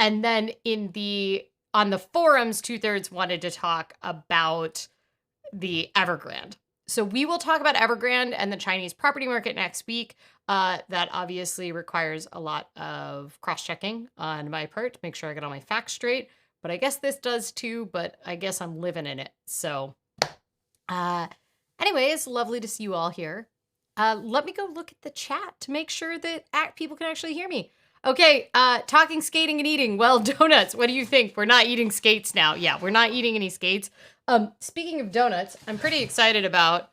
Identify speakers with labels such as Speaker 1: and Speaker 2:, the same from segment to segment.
Speaker 1: And then on the forums, 2/3 wanted to talk about the Evergrande. So we will talk about Evergrande and the Chinese property market next week. That obviously requires a lot of cross-checking on my part to make sure I get all my facts straight. But I guess this does too, but I guess I'm living in it. So anyways, lovely to see you all here. Let me go look at the chat to make sure that people can actually hear me. Okay, talking, skating, and eating. Well, donuts, what do you think? We're not eating skates now. Yeah, we're not eating any skates. Speaking of donuts, I'm pretty excited about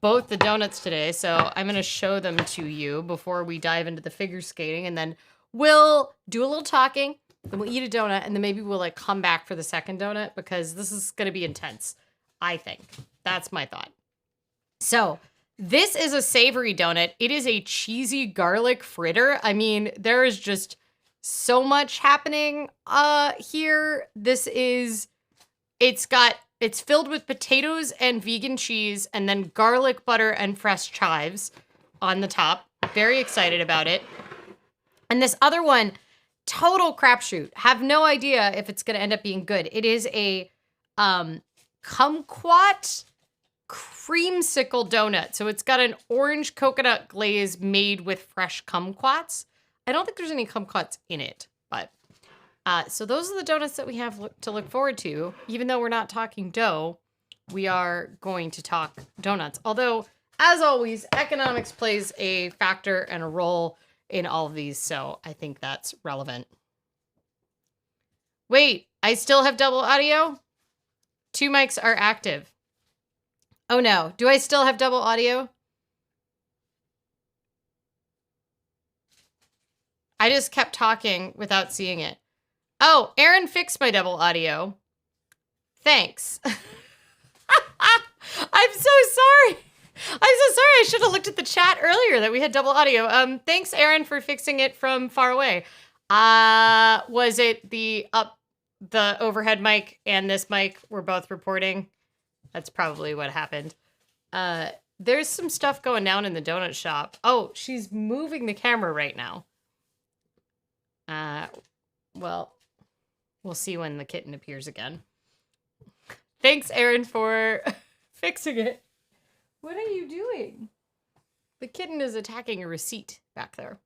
Speaker 1: both the donuts today, so I'm going to show them to you before we dive into the figure skating, and then we'll do a little talking, then we'll eat a donut, and then maybe we'll like come back for the second donut, because this is going to be intense, I think. That's my thought. So, this is a savory donut. It is a cheesy garlic fritter. I mean, there is just so much happening here. It's filled with potatoes and vegan cheese and then garlic butter and fresh chives on the top. Very excited about it. And this other one, total crapshoot. Have no idea if it's going to end up being good. It is a kumquat creamsicle donut. So it's got an orange coconut glaze made with fresh kumquats. I don't think there's any kumquats in it, but so those are the donuts that we have to look forward to. Even though we're not talking dough, we are going to talk donuts. Although, as always, economics plays a factor and a role in all of these, so I think that's relevant. Wait, I still have double audio? 2 mics are active. Oh no, do I still have double audio? I just kept talking without seeing it. Oh, Aaron fixed my double audio. Thanks. I'm so sorry. I should have looked at the chat earlier that we had double audio. Thanks, Aaron, for fixing it from far away. Was it the overhead mic and this mic were both reporting? That's probably what happened. There's some stuff going down in the donut shop. Oh, she's moving the camera right now. Well, we'll see when the kitten appears again. Thanks, Aaron, for fixing it. What are you doing? The kitten is attacking a receipt back there.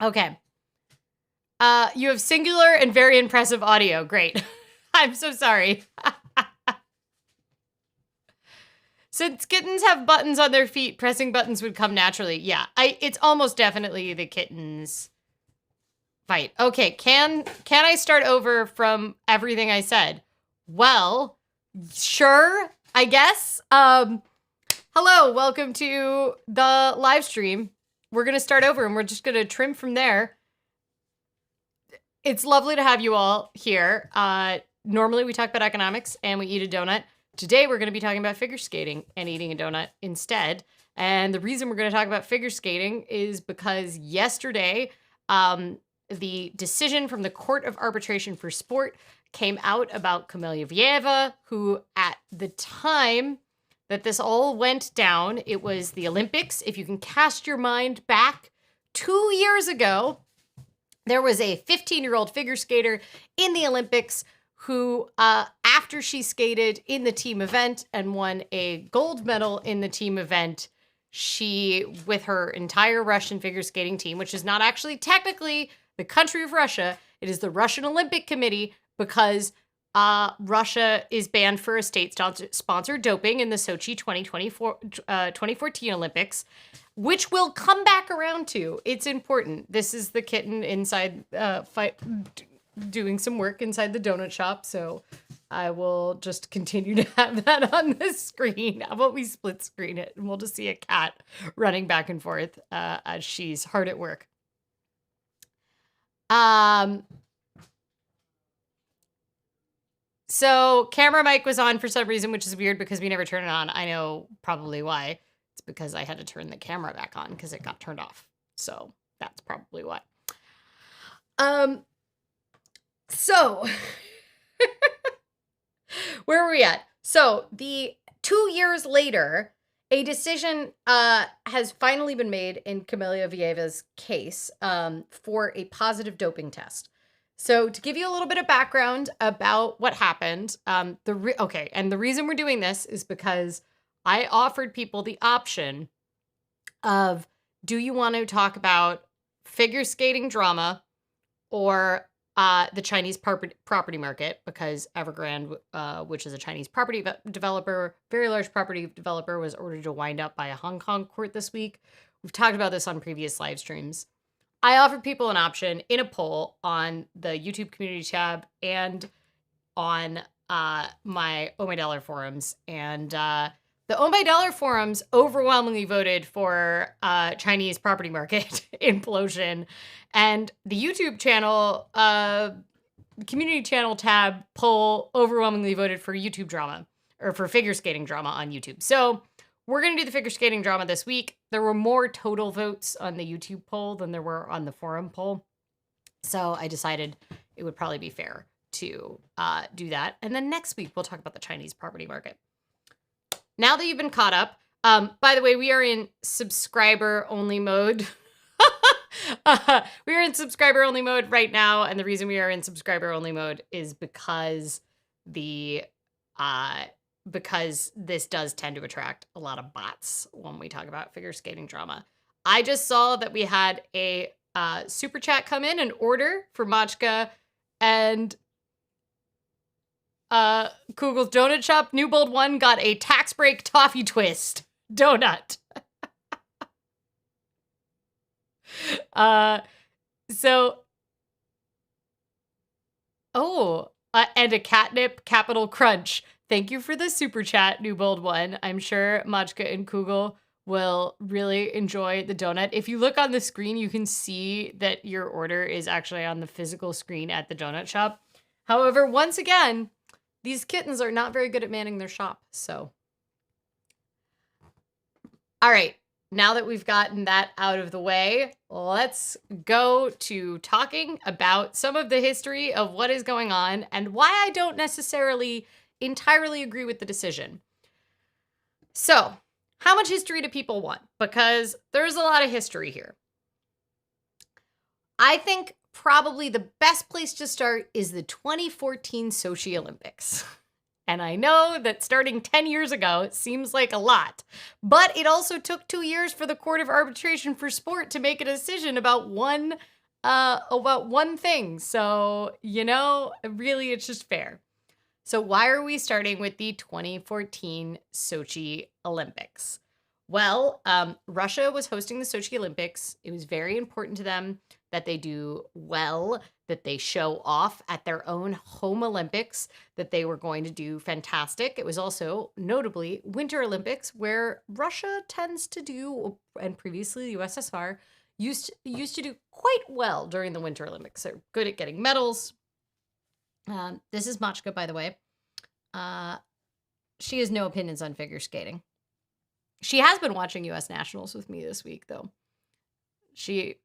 Speaker 1: Okay. You have singular and very impressive audio. Great. I'm so sorry. Since kittens have buttons on their feet, pressing buttons would come naturally. Yeah, it's almost definitely the kitten's fight. Okay, can I start over from everything I said? Well, sure, I guess. Hello, welcome to the live stream. We're going to start over and we're just going to trim from there. It's lovely to have you all here. Normally we talk about economics and we eat a donut. Today we're going to be talking about figure skating and eating a donut instead. And the reason we're going to talk about figure skating is because yesterday, the decision from the Court of Arbitration for Sport came out about Kamila Valieva, who at the time that this all went down, it was the Olympics. If you can cast your mind back 2 years ago, there was a 15-year-old figure skater in the Olympics who, after she skated in the team event and won a gold medal in the team event, she, with her entire Russian figure skating team, which is not actually technically the country of Russia, it is the Russian Olympic Committee, because Russia is banned for a state-sponsored doping in the Sochi 2014 Olympics, which we'll come back around to. It's important. This is the kitten inside doing some work inside the donut shop, so I will just continue to have that on the screen. How about we split screen it, and we'll just see a cat running back and forth as she's hard at work. So camera mic was on for some reason, which is weird because we never turn it on. I know probably why. It's because I had to turn the camera back on because it got turned off. So that's probably why. So where were we at? So the 2 years later, a decision has finally been made in Kamila Valieva's case for a positive doping test. So to give you a little bit of background about what happened, and the reason we're doing this is because I offered people the option of, do you want to talk about figure skating drama or the Chinese property market? Because Evergrande, which is a Chinese property developer, very large property developer, was ordered to wind up by a Hong Kong court this week. We've talked about this on previous live streams. I offered people an option in a poll on the YouTube community tab and on my Oh My Dollar forums. And the Oh My Dollar forums overwhelmingly voted for Chinese property market implosion. And the YouTube channel, community channel tab poll overwhelmingly voted for YouTube drama, or for figure skating drama on YouTube. So we're going to do the figure skating drama this week. There were more total votes on the YouTube poll than there were on the forum poll. So I decided it would probably be fair to do that. And then next week, we'll talk about the Chinese property market. Now that you've been caught up, by the way, we are in subscriber only mode. We are in subscriber only mode right now. And the reason we are in subscriber only mode is because because this does tend to attract a lot of bots when we talk about figure skating drama. I just saw that we had a super chat come in, an order for Machka and Kugel's Donut Shop. Newbold 1 got a tax break toffee twist donut. And a catnip capital crunch. Thank you for the super chat, Newbold 1. I'm sure Machka and Kugel will really enjoy the donut. If you look on the screen, you can see that your order is actually on the physical screen at the donut shop. However, once again, these kittens are not very good at manning their shop, so. All right, now that we've gotten that out of the way, let's go to talking about some of the history of what is going on and why I don't necessarily entirely agree with the decision. So, how much history do people want? Because there's a lot of history here. I think probably the best place to start is the 2014 Sochi Olympics. And I know that starting 10 years ago seems like a lot, but it also took 2 years for the Court of Arbitration for Sport to make a decision about one thing. So, really, it's just fair. So why are we starting with the 2014 Sochi Olympics? Well, Russia was hosting the Sochi Olympics. It was very important to them that they do well, that they show off at their own home Olympics, that they were going to do fantastic. It was also notably Winter Olympics, where Russia tends to do, and previously the USSR used to do quite well during the Winter Olympics. They're good at getting medals. This is Machka, by the way. She has no opinions on figure skating. She has been watching U.S. Nationals with me this week, though.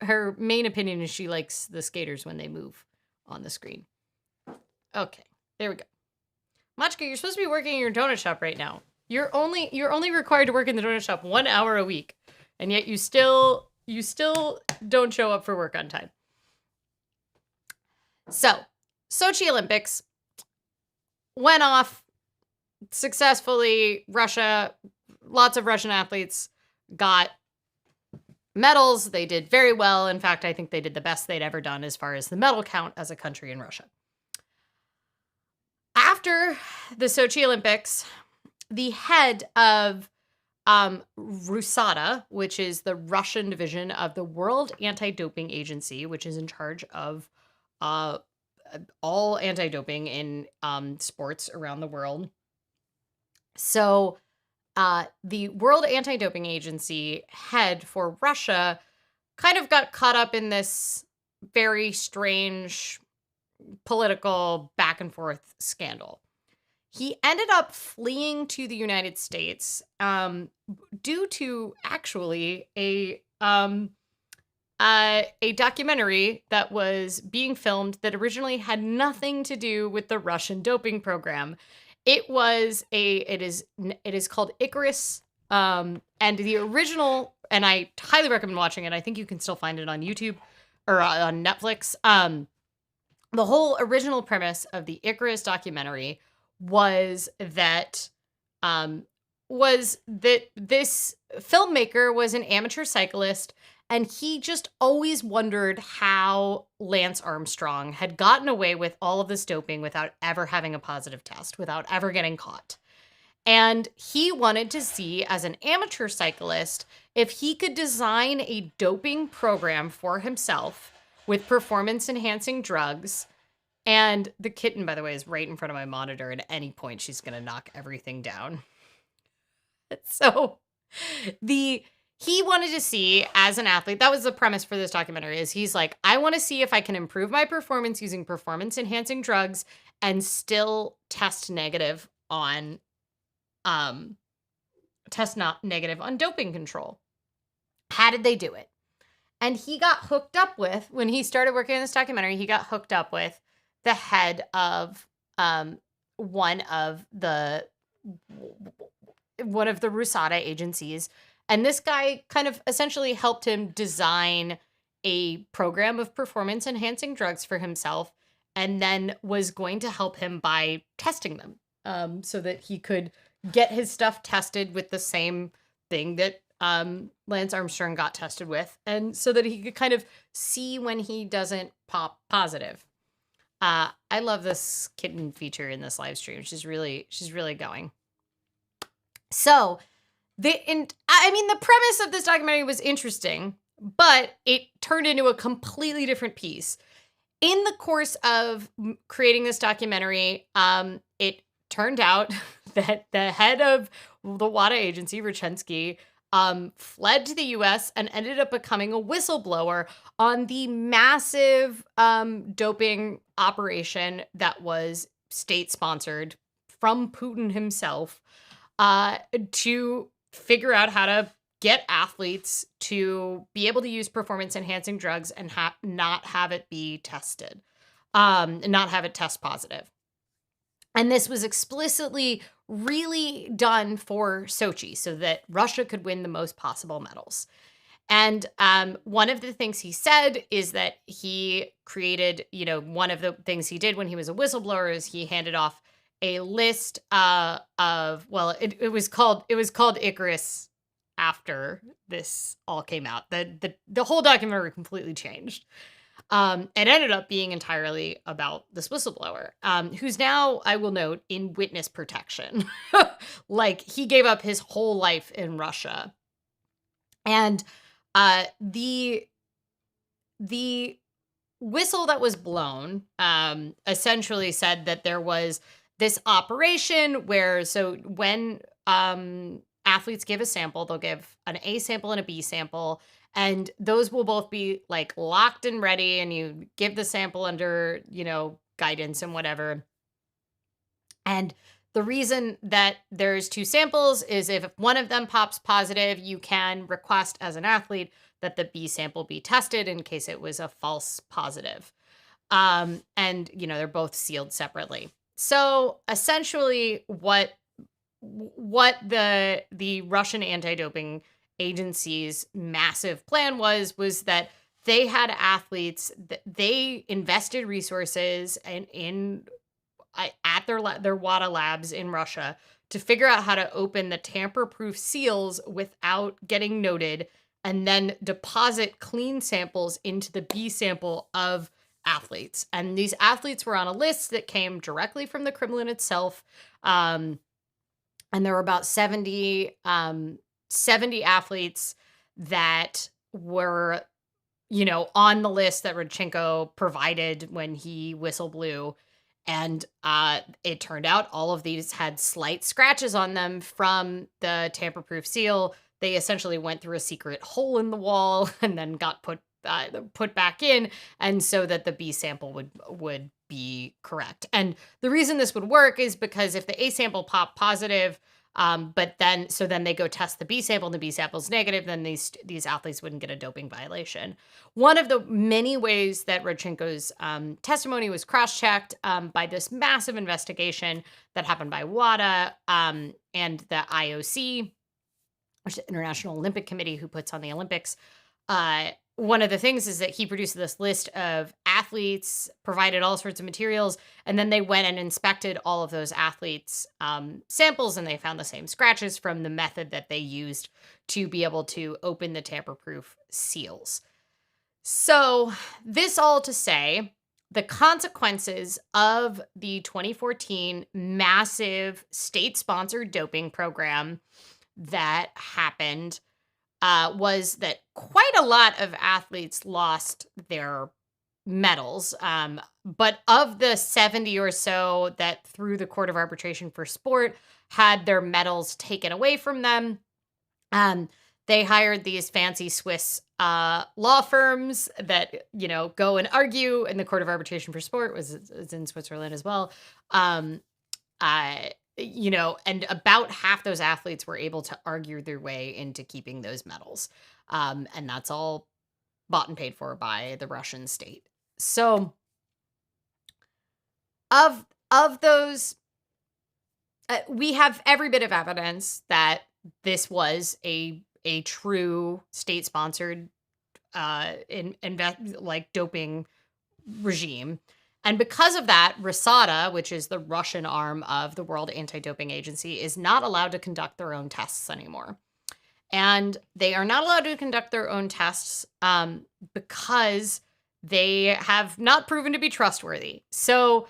Speaker 1: Her main opinion is she likes the skaters when they move on the screen. Okay, there we go. Machka, you're supposed to be working in your donut shop right now. You're only required to work in the donut shop 1 hour a week, and yet you still don't show up for work on time. So, Sochi Olympics went off successfully. Russia, lots of Russian athletes got medals. They did very well. In fact, I think they did the best they'd ever done as far as the medal count as a country in Russia. After the Sochi Olympics, the head of RUSADA, which is the Russian division of the World Anti-Doping Agency, which is in charge of all anti-doping in sports around the world. So the World Anti-Doping Agency head for Russia kind of got caught up in this very strange political back and forth scandal. He ended up fleeing to the United States due to actually a documentary that was being filmed that originally had nothing to do with the Russian doping program. It is called Icarus, and the original, and I highly recommend watching it. I think you can still find it on YouTube or on Netflix. the whole original premise of the Icarus documentary was that this filmmaker was an amateur cyclist, and he just always wondered how Lance Armstrong had gotten away with all of this doping without ever having a positive test, without ever getting caught. And he wanted to see, as an amateur cyclist, if he could design a doping program for himself with performance-enhancing drugs. And the kitten, by the way, is right in front of my monitor. At any point, she's going to knock everything down. So he wanted to see, as an athlete, that was the premise for this documentary, is he's like, I want to see if I can improve my performance using performance-enhancing drugs and still test negative on doping control. How did they do it? And he got hooked up with, when he started working on this documentary, he got hooked up with the head of one of the RUSADA agencies. And this guy kind of essentially helped him design a program of performance-enhancing drugs for himself, and then was going to help him by testing them, so that he could get his stuff tested with the same thing that Lance Armstrong got tested with, and so that he could kind of see when he doesn't pop positive. I love this kitten feature in this live stream. She's really going. So the premise of this documentary was interesting, but it turned into a completely different piece. In the course of creating this documentary, it turned out that the head of the WADA agency, Rachensky, fled to the U.S. and ended up becoming a whistleblower on the massive doping operation that was state-sponsored from Putin himself, to figure out how to get athletes to be able to use performance-enhancing drugs and not have it be tested, not have it test positive. And this was explicitly really done for Sochi so that Russia could win the most possible medals. And one of the things he said is that he created, one of the things he did when he was a whistleblower is he handed off a list it was called Icarus after this all came out. The whole documentary completely changed. It ended up being entirely about this whistleblower, who's now, I will note, in witness protection. Like, he gave up his whole life in Russia. And the whistle that was blown essentially said that there was this operation where, so when athletes give a sample, they'll give an A sample and a B sample, and those will both be like locked and ready, and you give the sample under, guidance and whatever. And the reason that there's two samples is if one of them pops positive, you can request as an athlete that the B sample be tested in case it was a false positive. And, they're both sealed separately. So essentially what the Russian anti-doping agency's massive plan was that they had athletes, they invested resources at their WADA labs in Russia to figure out how to open the tamper-proof seals without getting noted, and then deposit clean samples into the B sample of athletes. And these athletes were on a list that came directly from the Kremlin itself. And there were about 70 athletes that were, on the list that Rodchenko provided when he whistle blew. And it turned out all of these had slight scratches on them from the tamper-proof seal. They essentially went through a secret hole in the wall and then got put back in, and so that the B sample would be correct. And the reason this would work is because if the A sample popped positive, but then they go test the B sample and the B sample's negative, then these athletes wouldn't get a doping violation. One of the many ways that Rodchenko's testimony was cross-checked by this massive investigation that happened by WADA and the IOC, which is the International Olympic Committee, who puts on the Olympics. One of the things is that he produced this list of athletes, provided all sorts of materials, and then they went and inspected all of those athletes' samples, and they found the same scratches from the method that they used to be able to open the tamper-proof seals. So, this all to say, the consequences of the 2014 massive state-sponsored doping program that happened was that quite a lot of athletes lost their medals. But of the 70 or so that through the Court of Arbitration for Sport had their medals taken away from them, they hired these fancy Swiss law firms that, go and argue, and the Court of Arbitration for Sport is in Switzerland as well. And about half those athletes were able to argue their way into keeping those medals. And that's all bought and paid for by the Russian state. So of those, we have every bit of evidence that this was a true state-sponsored doping regime. And because of that, RASADA, which is the Russian arm of the World Anti-Doping Agency, is not allowed to conduct their own tests anymore. And they are not allowed to conduct their own tests because they have not proven to be trustworthy. So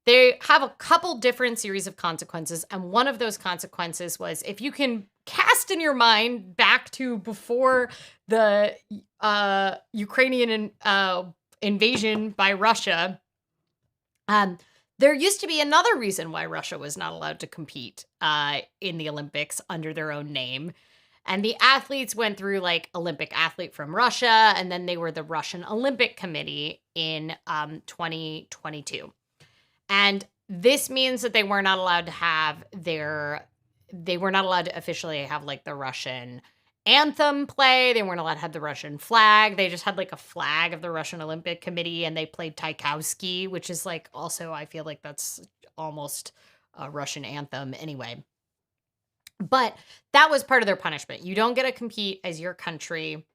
Speaker 1: they have a couple different series of consequences. And one of those consequences was, if you can cast in your mind back to before the Ukrainian invasion by Russia, there used to be another reason why Russia was not allowed to compete in the Olympics under their own name. And the athletes went through like Olympic athlete from Russia, and then they were the Russian Olympic Committee in 2022. And this means that they were not allowed to officially have like the Russian anthem play. They weren't allowed to have the Russian flag. They just had like a flag of the Russian Olympic Committee, and they played Tchaikovsky, which is like also, I feel like that's almost a Russian anthem anyway. But that was part of their punishment. You don't get to compete as your country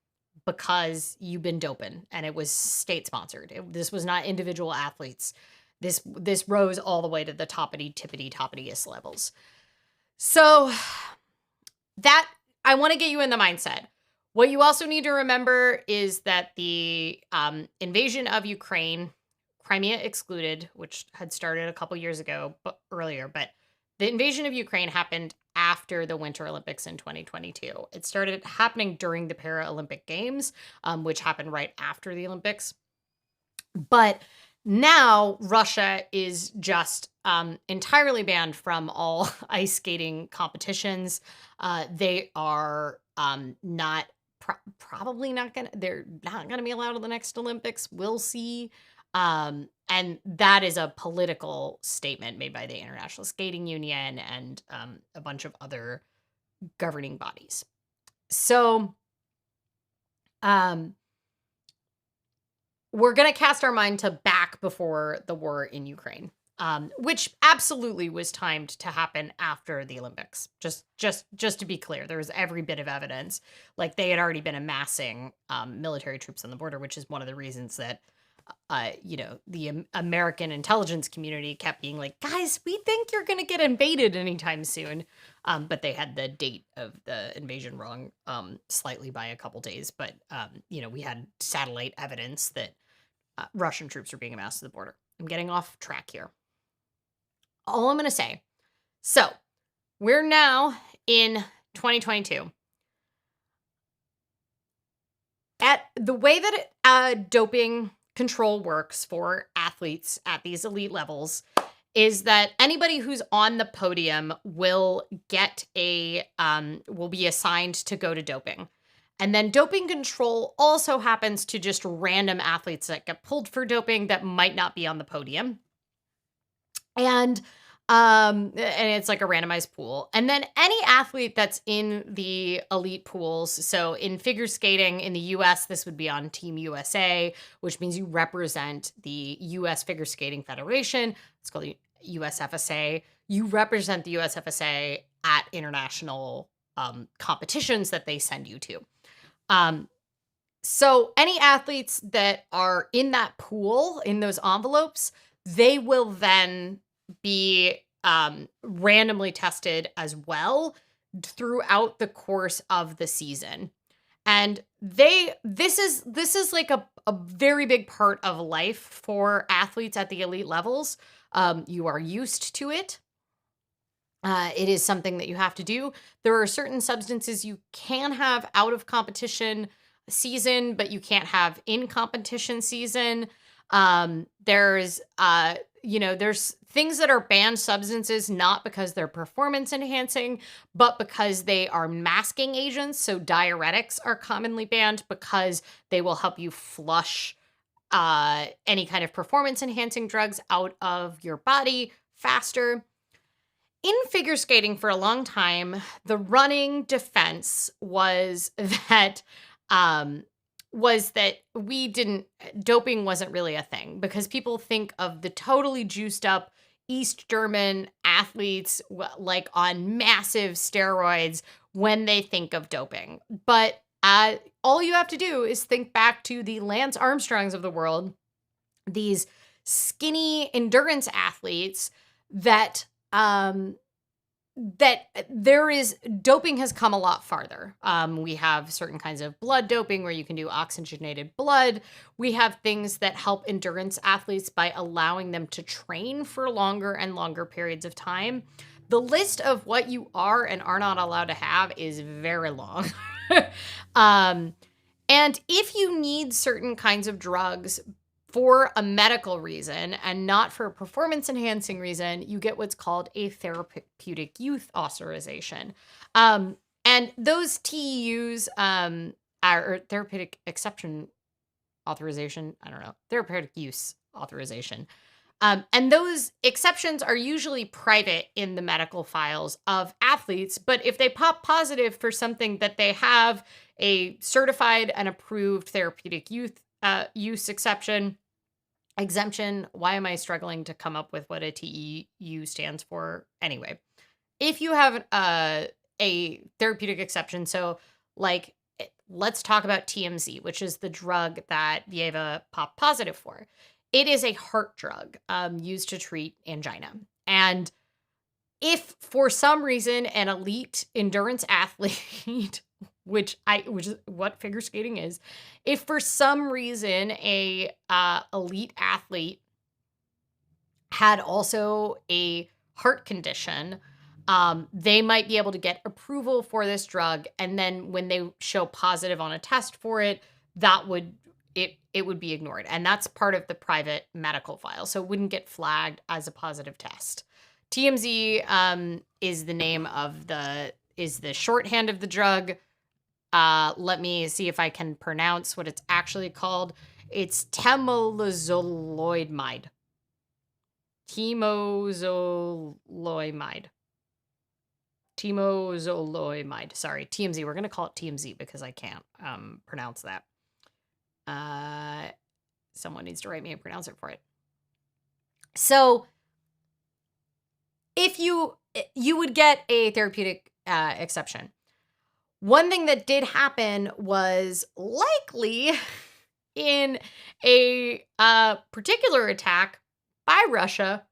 Speaker 1: because you've been doping, and it was state-sponsored. This was not individual athletes. This rose all the way to the toppity-tippity-toppitiest levels. So that, I want to get you in the mindset. What you also need to remember is that the invasion of Ukraine, Crimea excluded, which had started a couple years ago, earlier, but the invasion of Ukraine happened after the Winter Olympics in 2022. It started happening during the Paralympic Games, which happened right after the Olympics. But now Russia is just entirely banned from all ice skating competitions. They are probably not going to, they're not going to be allowed at the next Olympics. We'll see. And that is a political statement made by the International Skating Union and a bunch of other governing bodies. So we're going to cast our mind to back before the war in Ukraine, which absolutely was timed to happen after the Olympics. Just to be clear, there was every bit of evidence. Like, they had already been amassing military troops on the border, which is one of the reasons that the American intelligence community kept being like, guys, we think you're going to get invaded anytime soon. But they had the date of the invasion wrong slightly by a couple days. But, we had satellite evidence that Russian troops were being amassed at the border. I'm getting off track here. All I'm going to say. So we're now in 2022. At the way that doping control works for athletes at these elite levels is that anybody who's on the podium will be assigned to go to doping. And then doping control also happens to just random athletes that get pulled for doping that might not be on the podium. And it's like a randomized pool. And then any athlete that's in the elite pools, so in figure skating in the US, this would be on Team USA, which means you represent the US Figure Skating Federation. It's called USFSA. You represent the USFSA at international competitions that they send you to. So any athletes that are in that pool, in those envelopes, they will then be randomly tested as well throughout the course of the season. And this is like a very big part of life for athletes at the elite levels. You are used to it. It is something that you have to do. There are certain substances you can have out of competition season, but you can't have in competition season. There's things that are banned substances not because they're performance enhancing, but because they are masking agents. So diuretics are commonly banned because they will help you flush any kind of performance enhancing drugs out of your body faster. In figure skating for a long time, the running defense was that um we didn't doping wasn't really a thing because people think of the totally juiced up East German athletes like on massive steroids when they think of doping. But all you have to do is think back to the Lance Armstrongs of the world, these skinny endurance athletes that there is doping has come a lot farther. We have certain kinds of blood doping where you can do oxygenated blood. We have things that help endurance athletes by allowing them to train for longer and longer periods of time. The list of what you are and are not allowed to have is very long. um, and if you need certain kinds of drugs for a medical reason and not for a performance enhancing reason, you get what's called a therapeutic use authorization. And those TEUs are therapeutic exception authorization. I don't know, therapeutic use authorization. And those exceptions are usually private in the medical files of athletes. But if they pop positive for something that they have a certified and approved therapeutic use exemption, why am I struggling to come up with what a TEU stands for? Anyway, if you have a therapeutic exception, so like let's talk about TMZ, which is the drug that Valieva popped positive for. It is a heart drug used to treat angina. And if for some reason an elite endurance athlete, which is what figure skating is, if for some reason a elite athlete had also a heart condition, they might be able to get approval for this drug, and then when they show positive on a test for it, it would be ignored, and that's part of the private medical file, so it wouldn't get flagged as a positive test. TMZ is the name of is the shorthand of the drug. Let me see if I can pronounce what it's actually called. It's temozoloimide. Temozoloimide. Sorry, TMZ. We're going to call it TMZ because I can't pronounce that. Someone needs to write me and pronounce it for it. So if you would get a therapeutic exception. One thing that did happen was likely in a particular attack by Russia,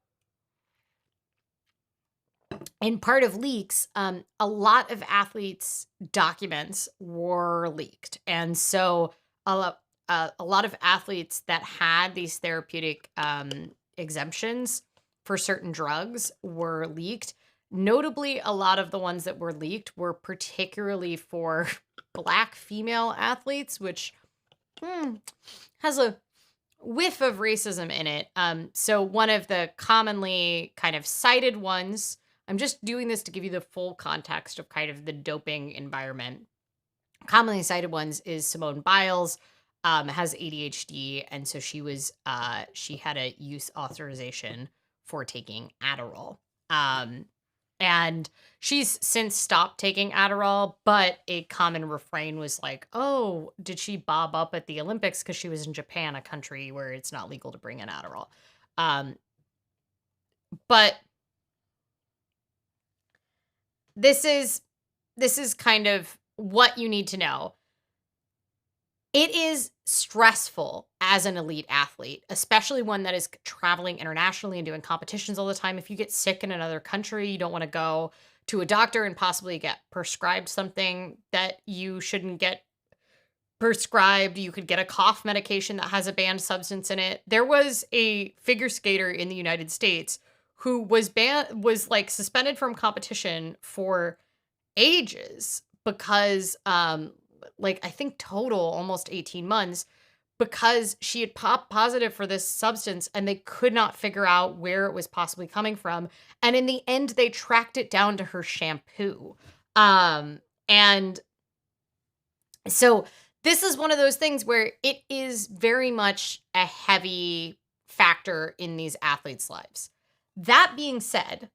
Speaker 1: in part of leaks, a lot of athletes' documents were leaked. And so a lot of athletes that had these therapeutic exemptions for certain drugs were leaked. Notably, a lot of the ones that were leaked were particularly for Black female athletes, which has a whiff of racism in it. So one of the commonly kind of cited ones, I'm just doing this to give you the full context of kind of the doping environment. Commonly cited ones is Simone Biles, has ADHD, and so she had a use authorization for taking Adderall. And she's since stopped taking Adderall, but a common refrain was like, oh, did she bob up at the Olympics because she was in Japan, a country where it's not legal to bring in Adderall? But this is kind of what you need to know. It is stressful as an elite athlete, especially one that is traveling internationally and doing competitions all the time. If you get sick in another country, you don't want to go to a doctor and possibly get prescribed something that you shouldn't get prescribed. You could get a cough medication that has a banned substance in it. There was a figure skater in the United States who was like suspended from competition for ages because like I think total almost 18 months because she had popped positive for this substance and they could not figure out where it was possibly coming from, and in the end they tracked it down to her shampoo. And so this is one of those things where it is very much a heavy factor in these athletes' lives. That being said,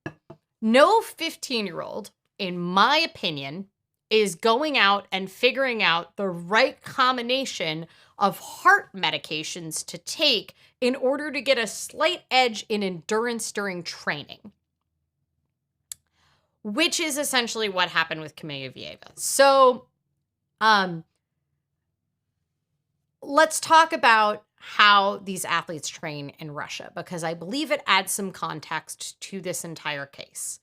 Speaker 1: no 15-year-old, in my opinion, is going out and figuring out the right combination of heart medications to take in order to get a slight edge in endurance during training, which is essentially what happened with Camila Valieva. So, let's talk about how these athletes train in Russia, because I believe it adds some context to this entire case.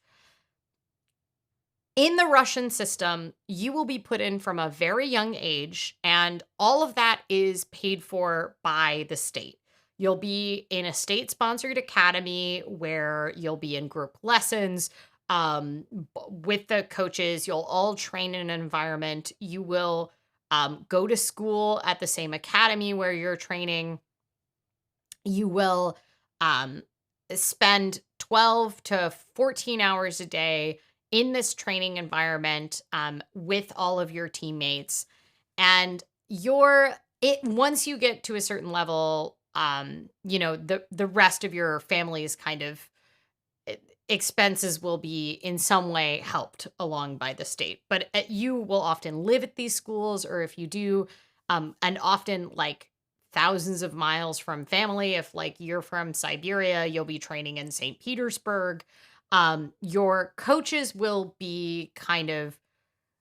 Speaker 1: In the Russian system, you will be put in from a very young age, and all of that is paid for by the state. You'll be in a state-sponsored academy where you'll be in group lessons with the coaches. You'll all train in an environment. You will go to school at the same academy where you're training. You will spend 12 to 14 hours a day in this training environment with all of your teammates. And once you get to a certain level, the rest of your family's kind of expenses will be in some way helped along by the state. But you will often live at these schools, or if you do, and often like thousands of miles from family. If like you're from Siberia, you'll be training in St. Petersburg. Your coaches will be kind of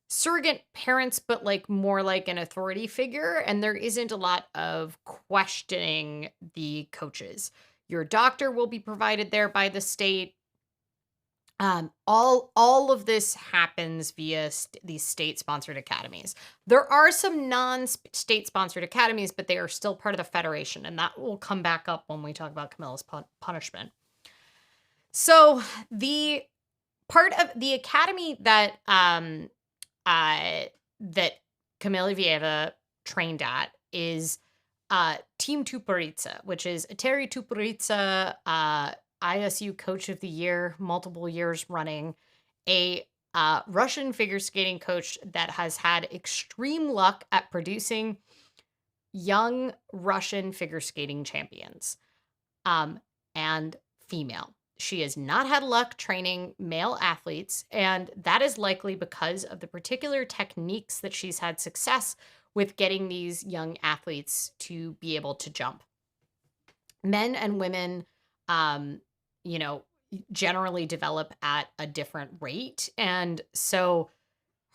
Speaker 1: surrogate parents, but like more like an authority figure. And there isn't a lot of questioning the coaches. Your doctor will be provided there by the state. All of this happens via these state-sponsored academies. There are some non-state-sponsored academies, but they are still part of the federation, and that will come back up when we talk about Camila's punishment. So the part of the academy that that Kamila Valieva trained at is Team Tuporitsa, which is Eteri Tuporitsa, ISU Coach of the Year, multiple years running, a Russian figure skating coach that has had extreme luck at producing young Russian figure skating champions, and female. She has not had luck training male athletes, and that is likely because of the particular techniques that she's had success with getting these young athletes to be able to jump. Men and women, generally develop at a different rate. And so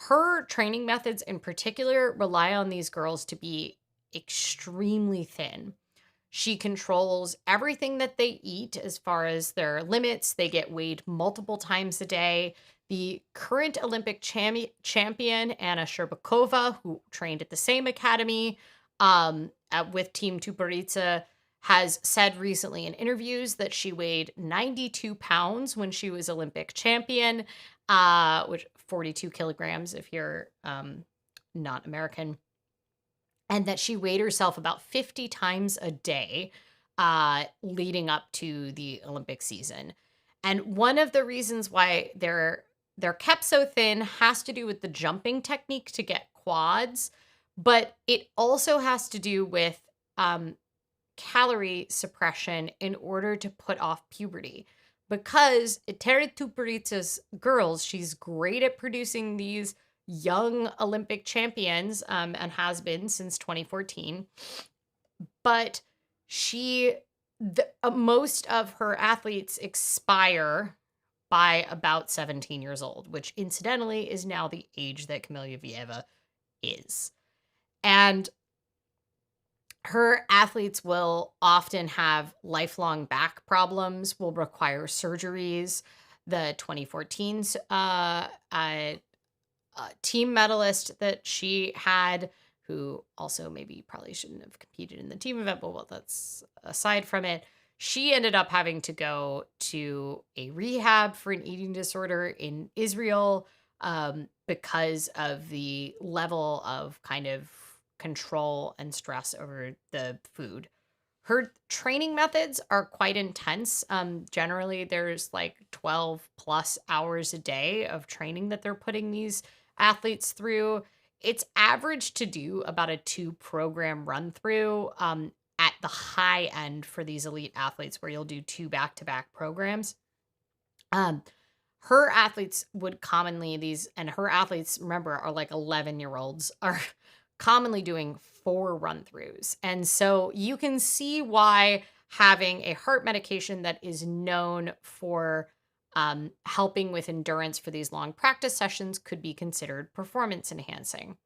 Speaker 1: her training methods in particular rely on these girls to be extremely thin. She controls everything that they eat as far as their limits. They get weighed multiple times a day. The current Olympic champion, Anna Sherbakova, who trained at the same academy with Team Tuporitsa, has said recently in interviews that she weighed 92 pounds when she was Olympic champion, which 42 kilograms if you're not American. And that she weighed herself about 50 times a day leading up to the Olympic season. And one of the reasons why they're kept so thin has to do with the jumping technique to get quads, but it also has to do with calorie suppression in order to put off puberty. Because Eteri Tuporitsa's girls, she's great at producing these young Olympic champions and has been since 2014. But most of her athletes expire by about 17 years old, which incidentally is now the age that Kamila Valieva is. And Her athletes will often have lifelong back problems, will require surgeries. The 2014 team medalist that she had, who also maybe probably shouldn't have competed in the team event, but well, that's aside from it. She ended up having to go to a rehab for an eating disorder in Israel because of the level of kind of control and stress over the food. Her training methods are quite intense. Generally, there's like 12 plus hours a day of training that they're putting these athletes through. It's average to do about a 2 program run through at the high end for these elite athletes, where you'll do 2 back-to-back programs. Um, her athletes would commonly and her athletes, remember, are like 11-year-olds, are commonly doing 4 run-throughs. And so you can see why having a heart medication that is known for helping with endurance for these long practice sessions could be considered performance enhancing.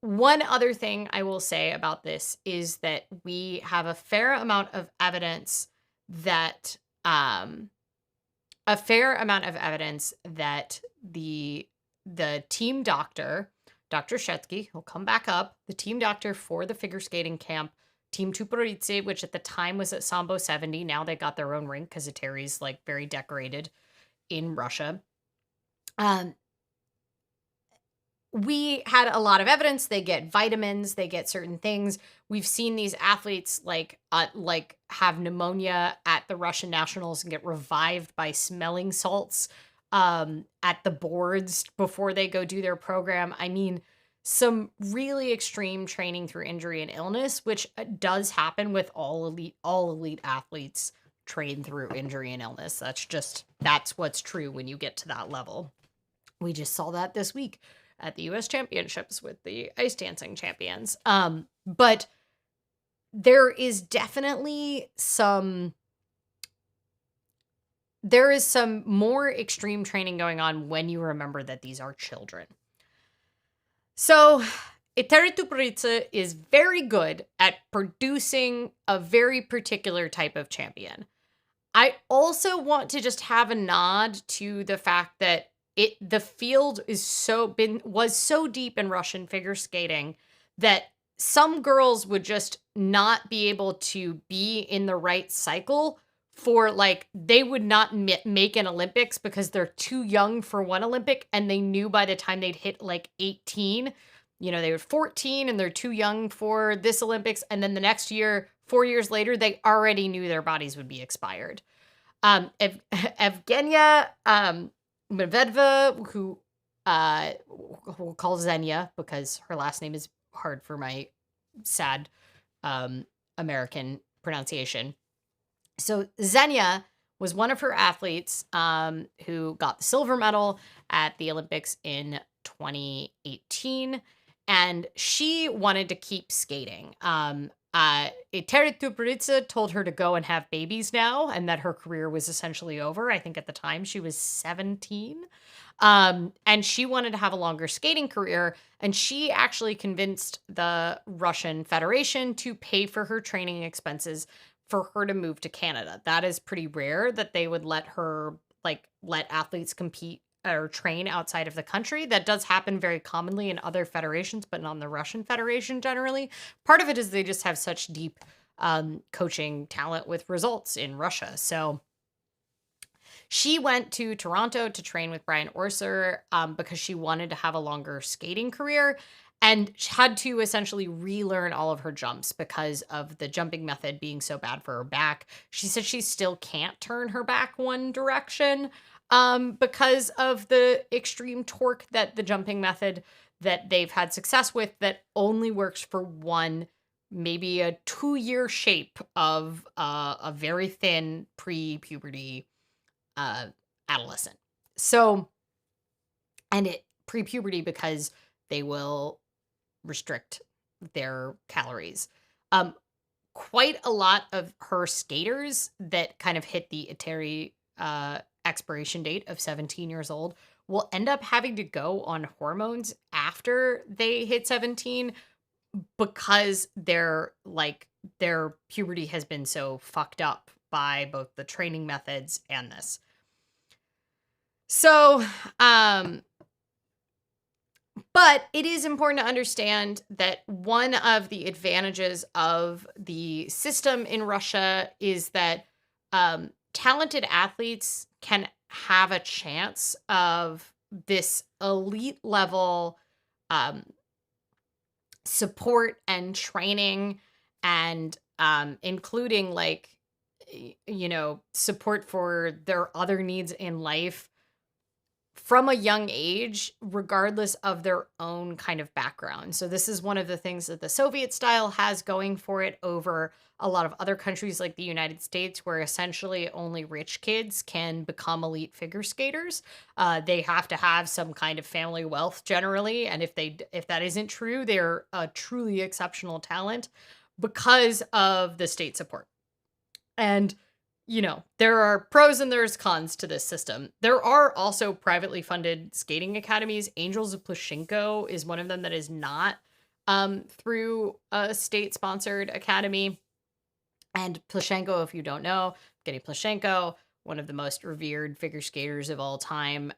Speaker 1: One other thing I will say about this is that we have a fair amount of evidence that the team doctor, Dr. Shetsky, he'll come back up, the team doctor for the figure skating camp, Team Tuporitse, which at the time was at Sambo 70. Now they got their own rink because Eteri's like very decorated in Russia. We had a lot of evidence. They get vitamins, they get certain things. We've seen these athletes like have pneumonia at the Russian nationals and get revived by smelling salts at the boards before they go do their program. I mean, some really extreme training through injury and illness, which does happen with all elite athletes train through injury and illness. That's what's true when you get to that level. We just saw that this week at the US Championships with the ice dancing champions. But there is definitely some more extreme training going on when you remember that these are children. So Eteri Tuporitse is very good at producing a very particular type of champion. I also want to just have a nod to the fact that the field was so deep in Russian figure skating that some girls would just not be able to be in the right cycle for they would not make an Olympics because they're too young for one Olympic, and they knew by the time they'd hit 18, they were 14 and they're too young for this Olympics, and then the next year, 4 years later, they already knew their bodies would be expired. Evgenia Medvedeva, who we'll call Xenia because her last name is hard for my sad American pronunciation. So Xenia was one of her athletes who got the silver medal at the Olympics in 2018, and she wanted to keep skating. Eteri Tuporitse told her to go and have babies now, and that her career was essentially over. I think at the time she was 17. And she wanted to have a longer skating career, and she actually convinced the Russian Federation to pay for her training expenses for her to move to Canada. That is pretty rare that they would let athletes compete or train outside of the country. That does happen very commonly in other federations, but not in the Russian Federation generally. Part of it is they just have such deep coaching talent with results in Russia. So she went to Toronto to train with Brian Orser because she wanted to have a longer skating career, and had to essentially relearn all of her jumps because of the jumping method being so bad for her back. She said she still can't turn her back one direction because of the extreme torque that the jumping method that they've had success with that only works for one, maybe a 2-year shape of a very thin pre-puberty adolescent. So, and it pre-puberty because they will restrict their calories. Quite a lot of her skaters that kind of hit the Eteri expiration date of 17 years old will end up having to go on hormones after they hit 17, because their puberty has been so fucked up by both the training methods and this. So, but it is important to understand that one of the advantages of the system in Russia is that talented athletes can have a chance of this elite level um, support and training, and including support for their other needs in life from a young age, regardless of their own kind of background. So this is one of the things that the Soviet style has going for it over a lot of other countries like the United States, where essentially only rich kids can become elite figure skaters. They have to have some kind of family wealth generally, and if that isn't true, they're a truly exceptional talent because of the state support. And there are pros and there's cons to this system. There are also privately funded skating academies. Angels of Plushenko is one of them that is not through a state-sponsored academy. And Plushenko, if you don't know, Evgeny Plushenko, one of the most revered figure skaters of all time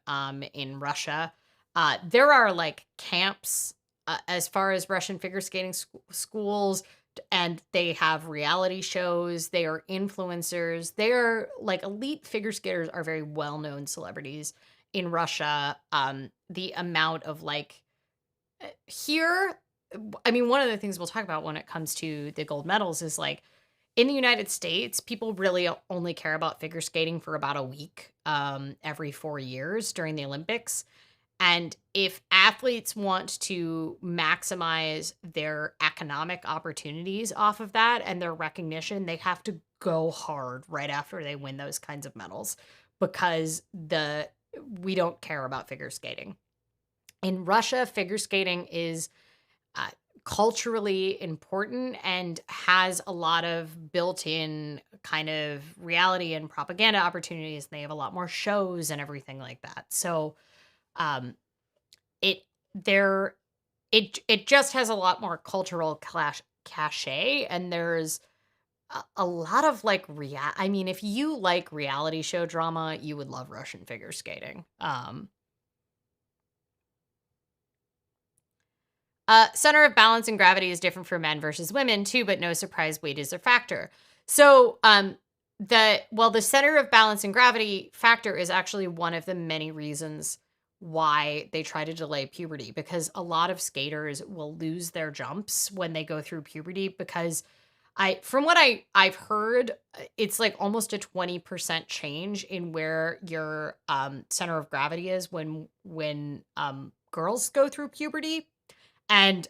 Speaker 1: in Russia. There are camps as far as Russian figure skating schools, and they have reality shows. They are influencers. They are elite figure skaters are very well-known celebrities in Russia. The amount of here, I mean, one of the things we'll talk about when it comes to the gold medals is in the United States, people really only care about figure skating for about a week every 4 years during the Olympics. And if athletes want to maximize their economic opportunities off of that and their recognition, they have to go hard right after they win those kinds of medals, because we don't care about figure skating. In Russia, figure skating is culturally important and has a lot of built-in kind of reality and propaganda opportunities. They have a lot more shows and everything like that. So it just has a lot more cultural cachet, and there's a lot of I mean, if you like reality show drama, you would love Russian figure skating. Center of balance and gravity is different for men versus women too, but no surprise, weight is a factor. So the center of balance and gravity factor is actually one of the many reasons why they try to delay puberty, because a lot of skaters will lose their jumps when they go through puberty, because from what I've heard, it's almost a 20% change in where your center of gravity is when girls go through puberty. And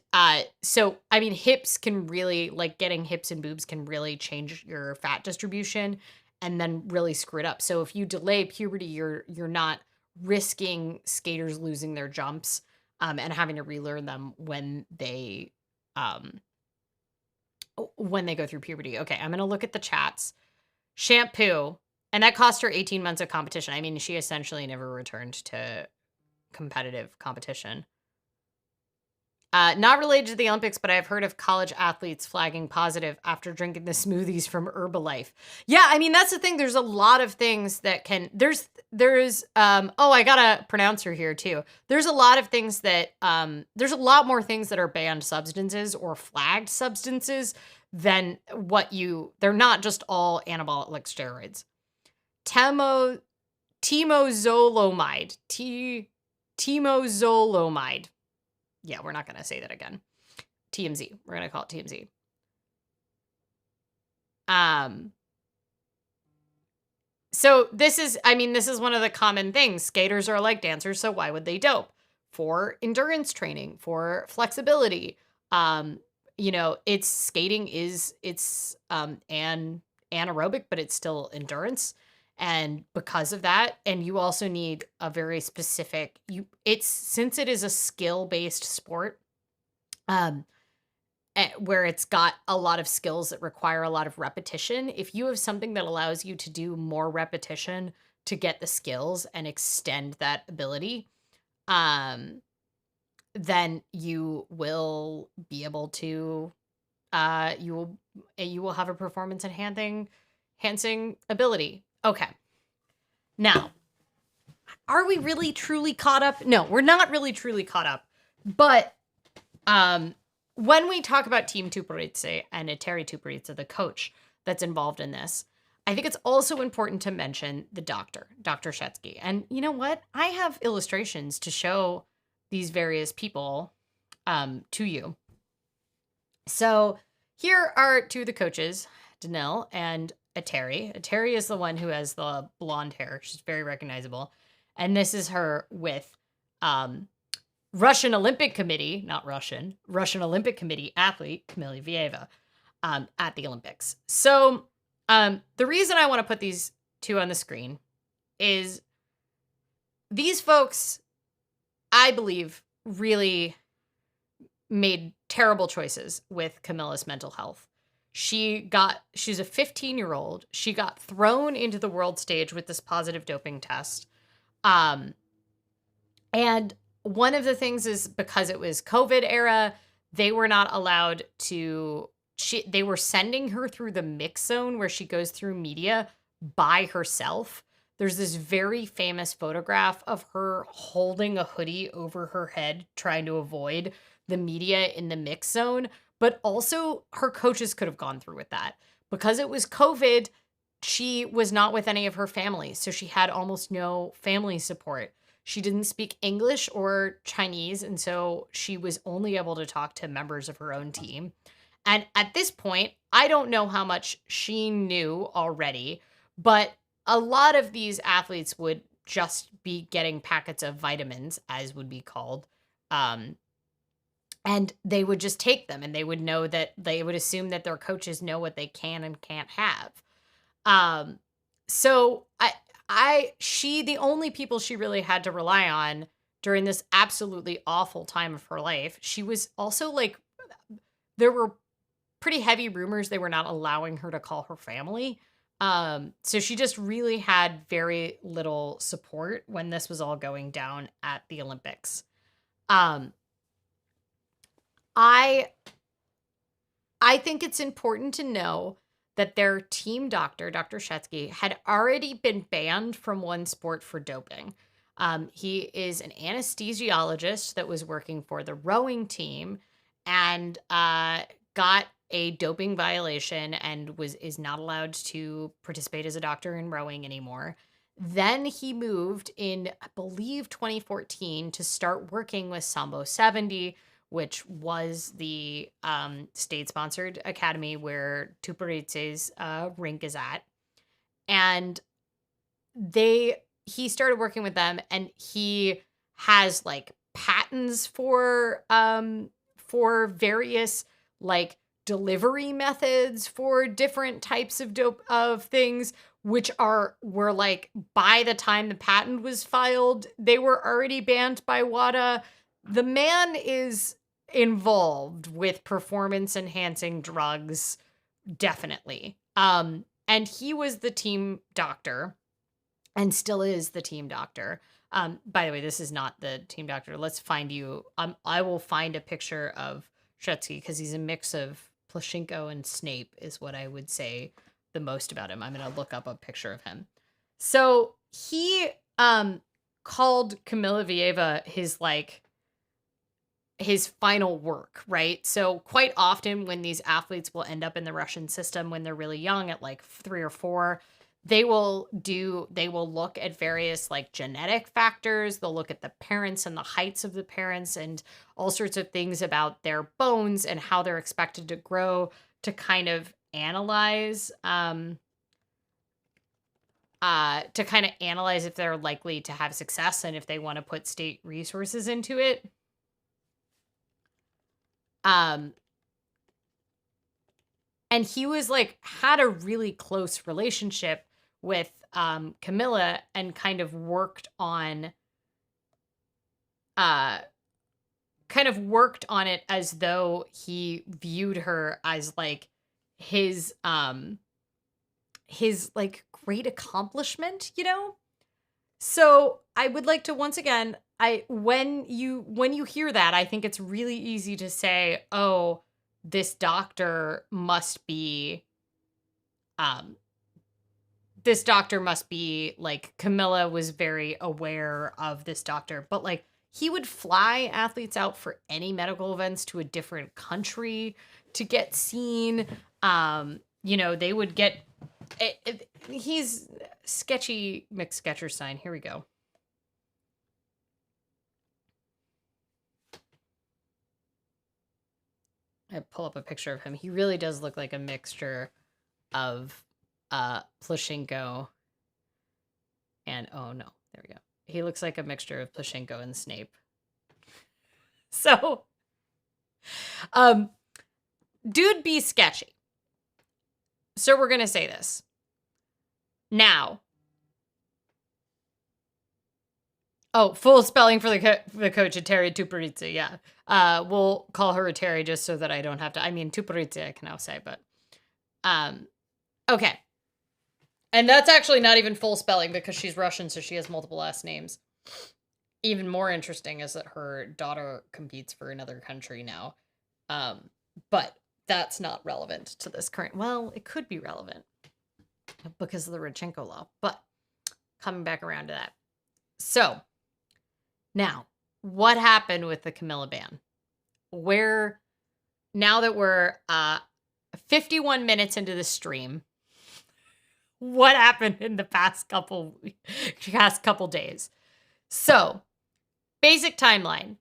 Speaker 1: so I mean, hips can really getting hips and boobs can really change your fat distribution and then really screw it up. So if you delay puberty, you're not risking skaters losing their jumps and having to relearn them when they go through puberty. Okay, I'm going to look at the chats. Shampoo, and that cost her 18 months of competition. I mean, she essentially never returned to competitive competition. Not related to the Olympics, but I've heard of college athletes flagging positive after drinking the smoothies from Herbalife. Yeah, I mean, that's the thing. There's a lot of things that can, there's, I gotta pronounce her here too. There's a lot of things that, there's a lot more things that are banned substances or flagged substances than they're not just all anabolic steroids. Temozolomide. Yeah, we're not going to say that again. TMZ. We're going to call it TMZ. So this is one of the common things. Skaters are like dancers, so why would they dope? For endurance training, for flexibility. It's skating it's anaerobic, but it's still endurance. And because of that, and you also need a very specific, since it is a skill-based sport, where it's got a lot of skills that require a lot of repetition, if you have something that allows you to do more repetition to get the skills and extend that ability, then you will be able to you will have a performance enhancing ability. Okay. Now, are we really truly caught up? No, we're not really truly caught up. But when we talk about Team Tuperitse and Eteri Tuperitse, the coach that's involved in this, I think it's also important to mention the doctor, Dr. Shetsky. And you know what? I have illustrations to show these various people to you. So here are two of the coaches, Danil and Eteri. Eteri is the one who has the blonde hair. She's very recognizable. And this is her with Russian Olympic Committee, not Russian Olympic Committee athlete, Kamila Valieva, at the Olympics. So the reason I want to put these two on the screen is these folks, I believe, really made terrible choices with Camila's mental health. She's a 15-year-old. She got thrown into the world stage with this positive doping test. And one of the things is because it was COVID era, they were not allowed to, they were sending her through the mix zone where she goes through media by herself. There's this very famous photograph of her holding a hoodie over her head, trying to avoid the media in the mix zone. But also her coaches could have gone through with that. Because it was COVID, she was not with any of her family. So she had almost no family support. She didn't speak English or Chinese. And so she was only able to talk to members of her own team. And at this point, I don't know how much she knew already, but a lot of these athletes would just be getting packets of vitamins, as would be called. And they would just take them and they would know that they would assume that their coaches know what they can and can't have. So the only people she really had to rely on during this absolutely awful time of her life, she was also like, there were pretty heavy rumors they were not allowing her to call her family. So she just really had very little support when this was all going down at the Olympics. I think it's important to know that their team doctor, Dr. Shetsky, had already been banned from one sport for doping. He is an anesthesiologist that was working for the rowing team and got a doping violation and is not allowed to participate as a doctor in rowing anymore. Then he moved in, I believe, 2014 to start working with Sambo 70, which was the state-sponsored academy where Tuperitse's rink is at. And he started working with them, and he has like patents for various like delivery methods for different types of dope of things, which were like, by the time the patent was filed, they were already banned by WADA. The man is involved with performance enhancing drugs, definitely. And he was the team doctor and still is the team doctor. By the way, this is not the team doctor. Let's find you. I will find a picture of Shetsky because he's a mix of Plushenko and Snape is what I would say the most about him. I'm going to look up a picture of him. So he called Kamila Valieva his final work, right? So quite often when these athletes will end up in the Russian system when they're really young at like 3 or 4, they will look at various like genetic factors. They'll look at the parents and the heights of the parents and all sorts of things about their bones and how they're expected to grow to kind of analyze if they're likely to have success and if they want to put state resources into it. And he was like, had a really close relationship with Kamila and kind of worked on it as though he viewed her as like his like great accomplishment, you know? So I would like to once again when you hear that, I think it's really easy to say, oh, this doctor must be like, Camila was very aware of this doctor, but like, he would fly athletes out for any medical events to a different country to get seen. They would get he's sketchy McSketcherstein. Here we go. I pull up a picture of him. He really does look like a mixture of Plushenko and, oh no, there we go. He looks like a mixture of Plushenko and Snape. So, dude be sketchy. So we're going to say this. Now. Oh, full spelling for the coach, Terry Tuperitze, yeah. We'll call her a Terry just so that I don't have to. I mean, Tuperitze I can now say, but... Okay. And that's actually not even full spelling because she's Russian, so she has multiple last names. Even more interesting is that her daughter competes for another country now. But that's not relevant to this current... Well, it could be relevant because of the Rodchenko law, but coming back around to that. So, now, what happened with the Camila ban? Now that we're 51 minutes into the stream, what happened in the past couple days? So, basic timeline.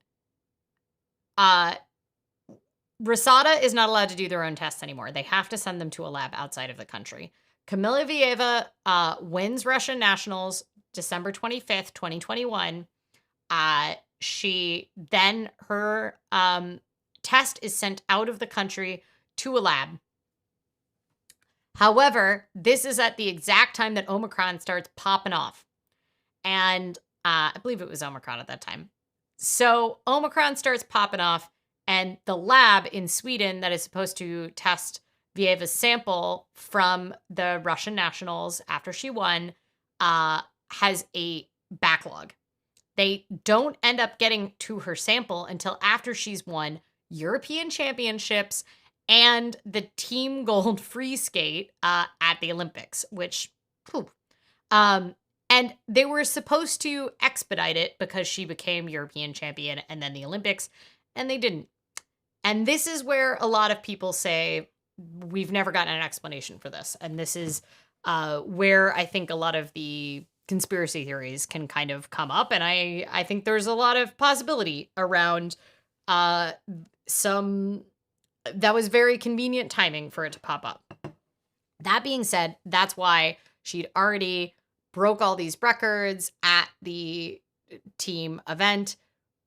Speaker 1: RUSADA is not allowed to do their own tests anymore. They have to send them to a lab outside of the country. Kamila Valieva wins Russian Nationals December 25th, 2021. Her test is sent out of the country to a lab. However, this is at the exact time that Omicron starts popping off. And I believe it was Omicron at that time. So Omicron starts popping off, and the lab in Sweden that is supposed to test Valieva's sample from the Russian Nationals after she won has a backlog. They don't end up getting to her sample until after she's won European Championships and the team gold free skate at the Olympics, which, and they were supposed to expedite it because she became European champion and then the Olympics, and they didn't. And this is where a lot of people say, we've never gotten an explanation for this. And this is where I think a lot of the conspiracy theories can kind of come up. And I think there's a lot of possibility around that was very convenient timing for it to pop up. That being said, that's why she'd already broke all these records at the team event.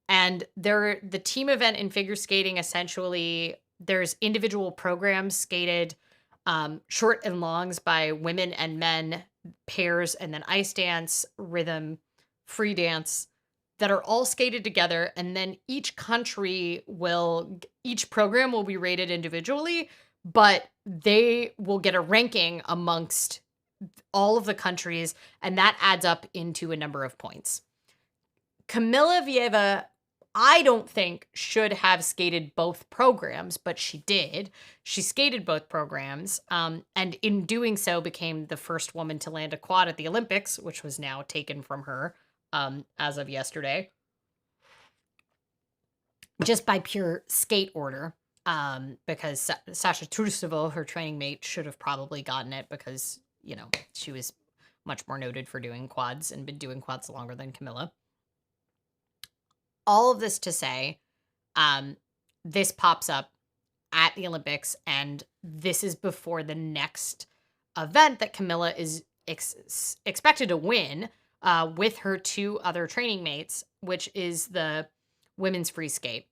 Speaker 1: And the team event in figure skating, essentially, there's individual programs skated, short and longs by women and men, pairs, and then ice dance, rhythm, free dance, that are all skated together. And then each program will be rated individually, but they will get a ranking amongst all of the countries, and that adds up into a number of points. Kamila Valieva, I don't think, should have skated both programs, but she did. She skated both programs, and in doing so became the first woman to land a quad at the Olympics, which was now taken from her as of yesterday. Just by pure skate order, because Sasha Trusova, her training mate, should have probably gotten it because, she was much more noted for doing quads and been doing quads longer than Camila. All of this to say, this pops up at the Olympics, and this is before the next event that Camila is expected to win with her two other training mates, which is the women's free skate.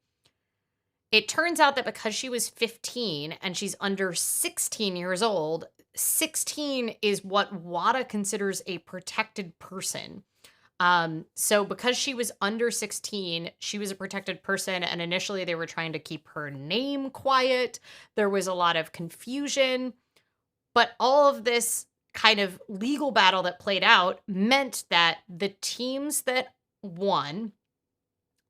Speaker 1: It turns out that because she was 15 and she's under 16 years old, 16 is what WADA considers a protected person. So because she was under 16, she was a protected person, and initially they were trying to keep her name quiet. There was a lot of confusion, but all of this kind of legal battle that played out meant that the teams that won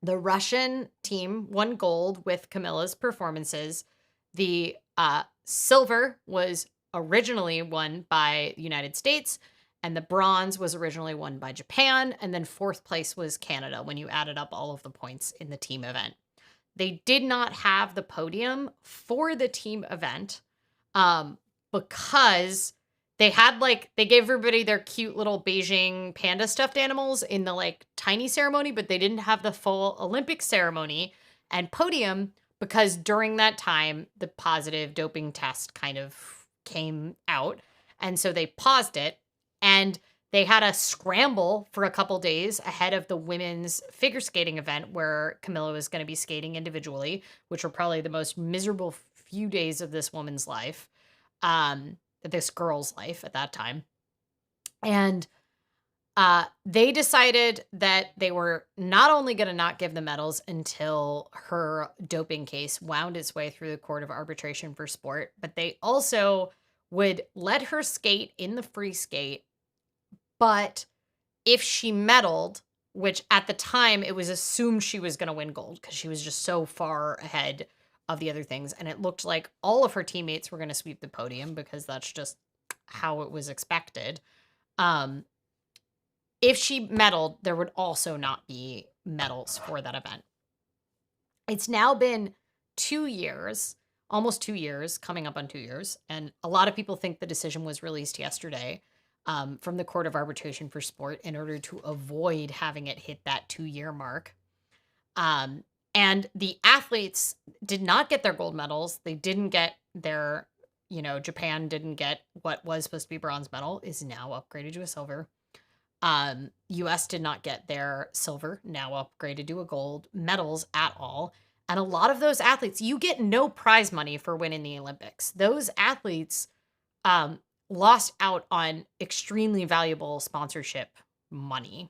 Speaker 1: The Russian team won gold with Camila's performances. The silver was originally won by the United States, and the bronze was originally won by Japan, and then fourth place was Canada when you added up all of the points in the team event. They did not have the podium for the team event because they had they gave everybody their cute little Beijing panda stuffed animals in the tiny ceremony, but they didn't have the full Olympic ceremony and podium because during that time the positive doping test kind of came out, and so they paused it, and they had a scramble for a couple days ahead of the women's figure skating event where Camila was going to be skating individually, which were probably the most miserable few days of this woman's life, this girl's life at that time. And they decided that they were not only going to not give the medals until her doping case wound its way through the Court of Arbitration for Sport, but they also would let her skate in the free skate. But if she medaled, which at the time it was assumed she was going to win gold because she was just so far ahead of the other things, and it looked like all of her teammates were going to sweep the podium because that's just how it was expected. If she medaled, there would also not be medals for that event. It's now been 2 years, almost 2 years, coming up on 2 years, and a lot of people think the decision was released yesterday from the Court of Arbitration for Sport in order to avoid having it hit that 2-year mark. And the athletes did not get their gold medals. They didn't get their, Japan didn't get what was supposed to be bronze medal, is now upgraded to a silver. US did not get their silver, now upgraded to a gold, medals at all. And a lot of those athletes, you get no prize money for winning the Olympics. Those athletes lost out on extremely valuable sponsorship money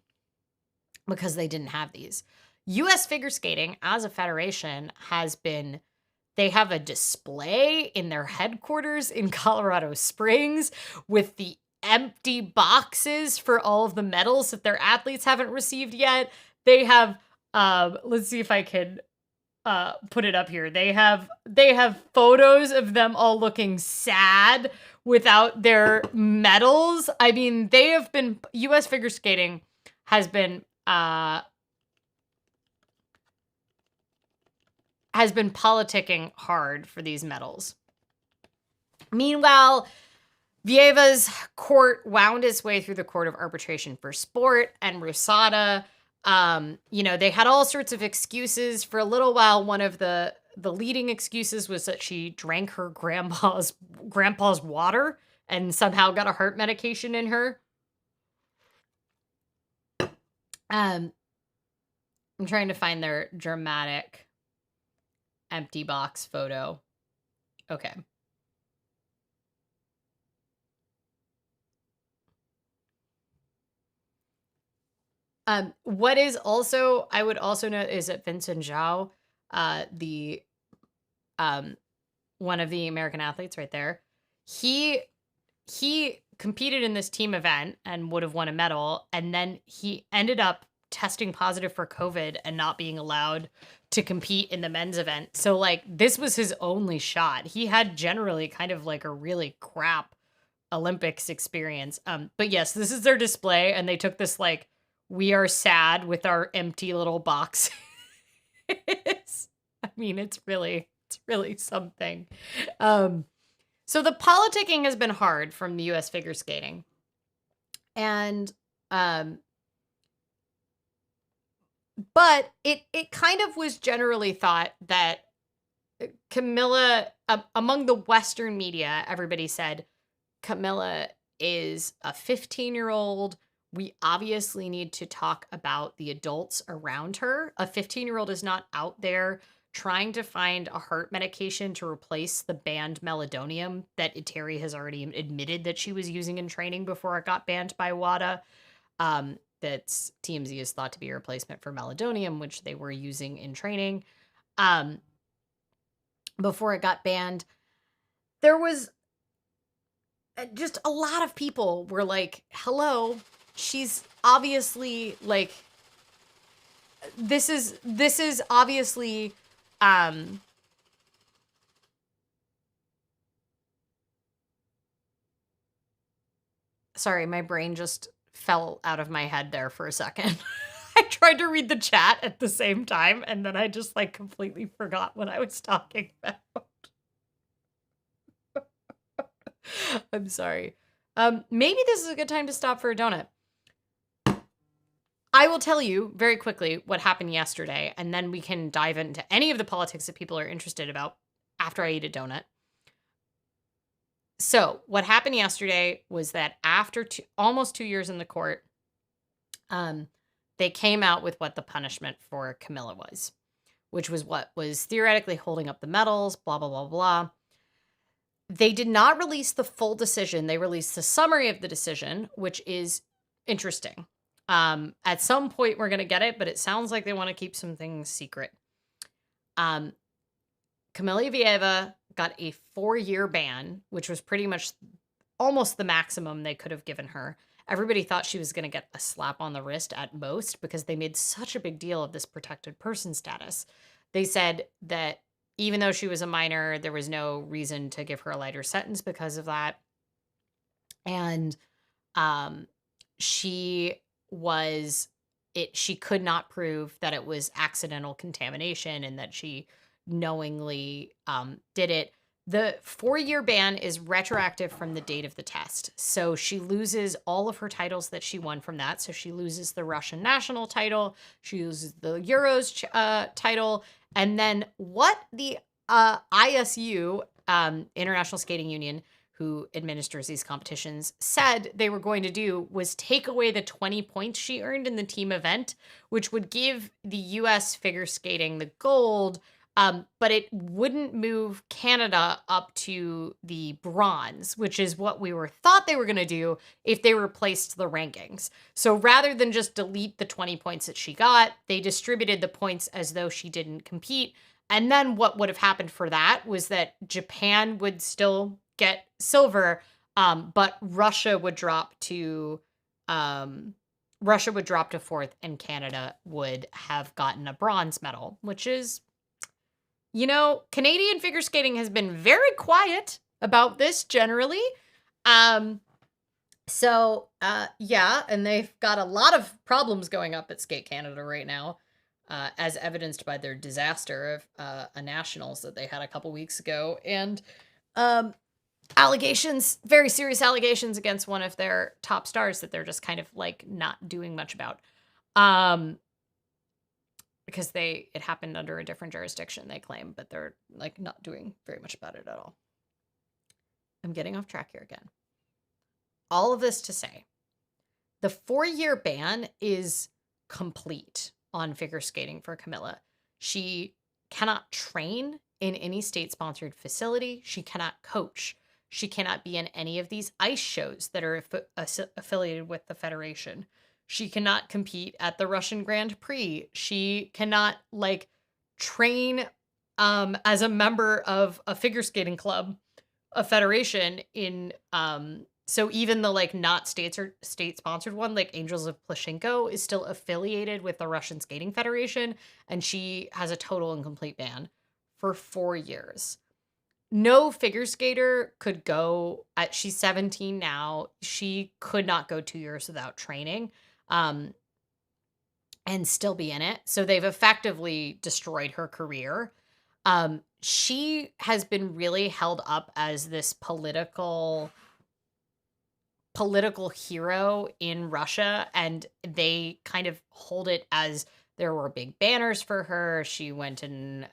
Speaker 1: because they didn't have these. US figure skating as a federation they have a display in their headquarters in Colorado Springs with the empty boxes for all of the medals that their athletes haven't received yet. They have, let's see if I can put it up here. They have photos of them all looking sad without their medals. I mean, US figure skating has been politicking hard for these medals. Meanwhile, Valieva's court wound its way through the Court of Arbitration for Sport, and Rusada, they had all sorts of excuses. For a little while, one of the leading excuses was that she drank her grandpa's water and somehow got a heart medication in her. I'm trying to find their dramatic empty box photo. Okay. What is also, I would also note, is that Vincent Zhao, the one of the American athletes right there, he competed in this team event and would have won a medal, and then he ended up testing positive for COVID and not being allowed to compete in the men's event. So this was his only shot. He had generally kind of a really crap Olympics experience. But yes, this is their display, and they took this we are sad with our empty little box. I mean, it's really something. So the politicking has been hard from the US figure skating. And but it kind of was generally thought that Camila, among the Western media, everybody said Camila is a 15-year-old. We obviously need to talk about the adults around her. A 15-year-old is not out there trying to find a heart medication to replace the banned meldonium that Iteri has already admitted that she was using in training before it got banned by WADA. That's TMZ is thought to be a replacement for meldonium, which they were using in training before it got banned. There was just a lot of people were like, hello, she's obviously this is obviously, um, sorry, my brain just fell out of my head there for a second. I tried to read the chat at the same time, and then I just like completely forgot what I was talking about. I'm sorry. Maybe this is a good time to stop for a donut. I will tell you very quickly what happened yesterday, and then we can dive into any of the politics that people are interested about after I eat a donut. So, what happened yesterday was that after almost 2 years in the court, they came out with what the punishment for Kamila was, which was what was theoretically holding up the medals, blah, blah, blah, blah. They did not release the full decision. They released the summary of the decision, which is interesting. At some point, we're going to get it, but it sounds like they want to keep some things secret. Kamila Valieva got a 4-year ban, which was pretty much almost the maximum they could have given her. Everybody thought she was going to get a slap on the wrist at most because they made such a big deal of this protected person status. They said that even though she was a minor, there was no reason to give her a lighter sentence because of that. And she could not prove that it was accidental contamination and that she knowingly did it. The 4-year ban is retroactive from the date of the test. So she loses all of her titles that she won from that. So she loses the Russian national title. She loses the Euros title. And then what the ISU, International Skating Union, who administers these competitions, said they were going to do was take away the 20 points she earned in the team event, which would give the U.S. figure skating the gold, but it wouldn't move Canada up to the bronze, which is what we thought they were going to do if they replaced the rankings. So rather than just delete the 20 points that she got, they distributed the points as though she didn't compete. And then what would have happened for that was that Japan would still get silver, but Russia would drop to fourth, and Canada would have gotten a bronze medal, which is, Canadian figure skating has been very quiet about this generally. Yeah, and they've got a lot of problems going up at Skate Canada right now, as evidenced by their disaster of a nationals that they had a couple weeks ago. And very serious allegations against one of their top stars that they're just kind of like not doing much about. Because it happened under a different jurisdiction, they claim, but they're like not doing very much about it at all. I'm getting off track here again. All of this to say, the 4-year ban is complete on figure skating for Kamila. She cannot train in any state-sponsored facility. She cannot coach. She cannot be in any of these ice shows that are affiliated with the federation. She cannot compete at the Russian Grand Prix. She cannot train as a member of a figure skating club, a federation in so even the not state sponsored one, like Angels of Plashenko, is still affiliated with the Russian Skating Federation, and she has a total and complete ban for 4 years. No figure skater could go she's 17 now. She could not go 2 years without training. And still be in it. So they've effectively destroyed her career. She has been really held up as this political hero in Russia, and they kind of hold it as there were big banners for her. She went and,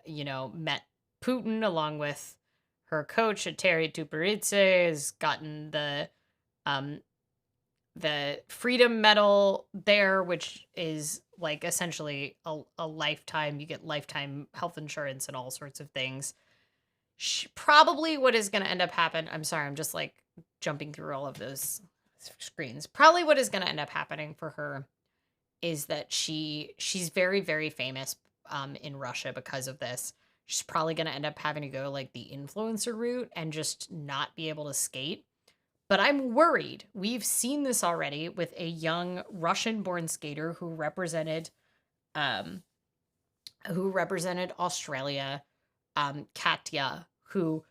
Speaker 1: met Putin along with her coach, Terry Tuperidze, has gotten the Freedom Medal there, which is essentially a lifetime. You get lifetime health insurance and all sorts of things. Probably what is going to end up happening. I'm sorry, I'm just jumping through all of those screens. Probably what is going to end up happening for her is that she's very, very famous in Russia because of this. She's probably going to end up having to go the influencer route and just not be able to skate. But I'm worried. We've seen this already with a young Russian-born skater who represented um, who represented Australia, Katya, who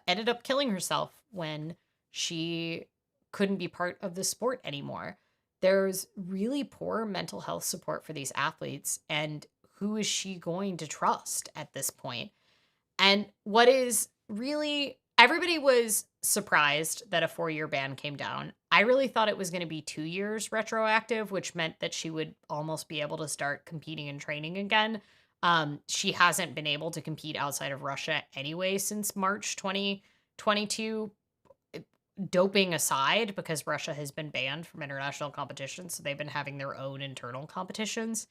Speaker 1: ended up killing herself when she couldn't be part of the sport anymore. There's really poor mental health support for these athletes, and who is she going to trust at this point? And what is really, everybody was surprised that a 4-year ban came down. I really thought it was going to be 2 years retroactive, which meant that she would almost be able to start competing and training again. She hasn't been able to compete outside of Russia anyway since March 2022, doping aside, because Russia has been banned from international competitions. So they've been having their own internal competitions.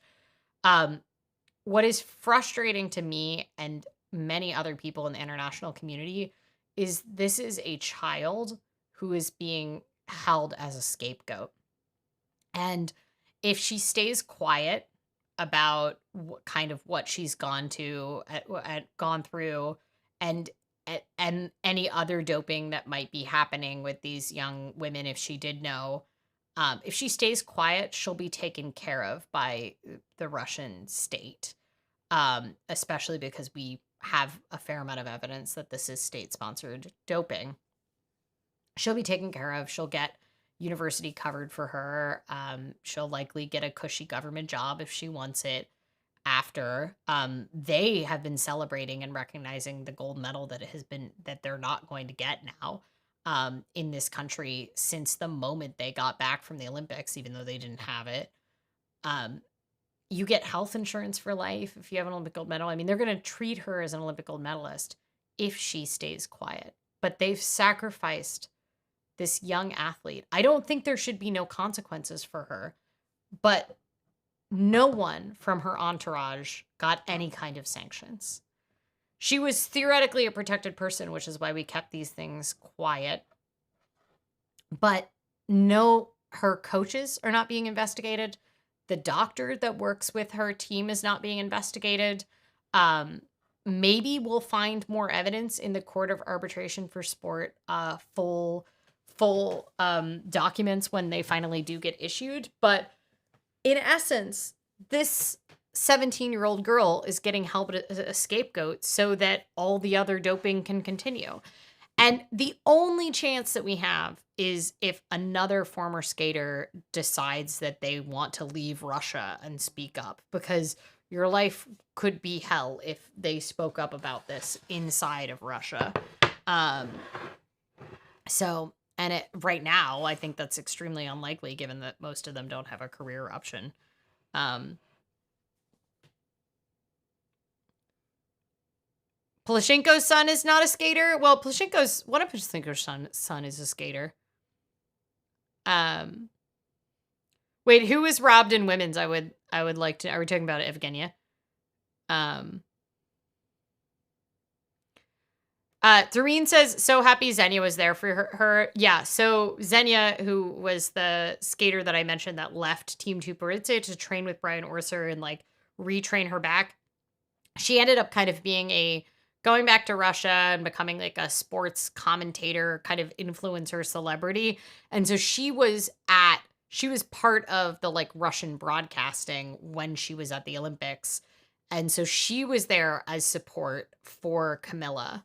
Speaker 1: What is frustrating to me and many other people in the international community is this is a child who is being held as a scapegoat. And if she stays quiet about what she's gone through and any other doping that might be happening with these young women, if she did know, if she stays quiet, she'll be taken care of by the Russian state, especially because we have a fair amount of evidence that this is state-sponsored doping. She'll be taken care of. She'll get university covered for her. She'll likely get a cushy government job if she wants it after. They have been celebrating and recognizing the gold medal that they're not going to get now in this country since the moment they got back from the Olympics, even though they didn't have it. You get health insurance for life if you have an Olympic gold medal. I mean, they're going to treat her as an Olympic gold medalist if she stays quiet. But they've sacrificed this young athlete. I don't think there should be no consequences for her, but no one from her entourage got any kind of sanctions. She was theoretically a protected person, which is why we kept these things quiet. But no, her coaches are not being investigated. The doctor that works with her team is not being investigated. Maybe we'll find more evidence in the Court of Arbitration for Sport, full documents when they finally do get issued. But in essence, this 17-year-old girl is getting held as a scapegoat so that all the other doping can continue. And the only chance that we have is if another former skater decides that they want to leave Russia and speak up, because your life could be hell if they spoke up about this inside of Russia. Right now, I think that's extremely unlikely, given that most of them don't have a career option. Plushenko's son is not a skater. Well, one of Plushenko's son is a skater. Wait, who was robbed in women's? I would like to. Are we talking about Evgenia? Doreen says, so happy Xenia was there for her. Yeah, so Xenia, who was the skater that I mentioned that left Team Tuporitze to train with Brian Orser and retrain her back, she ended up kind of being going back to Russia and becoming a sports commentator, kind of influencer celebrity. And so she was part of the Russian broadcasting when she was at the Olympics. And so she was there as support for Kamila.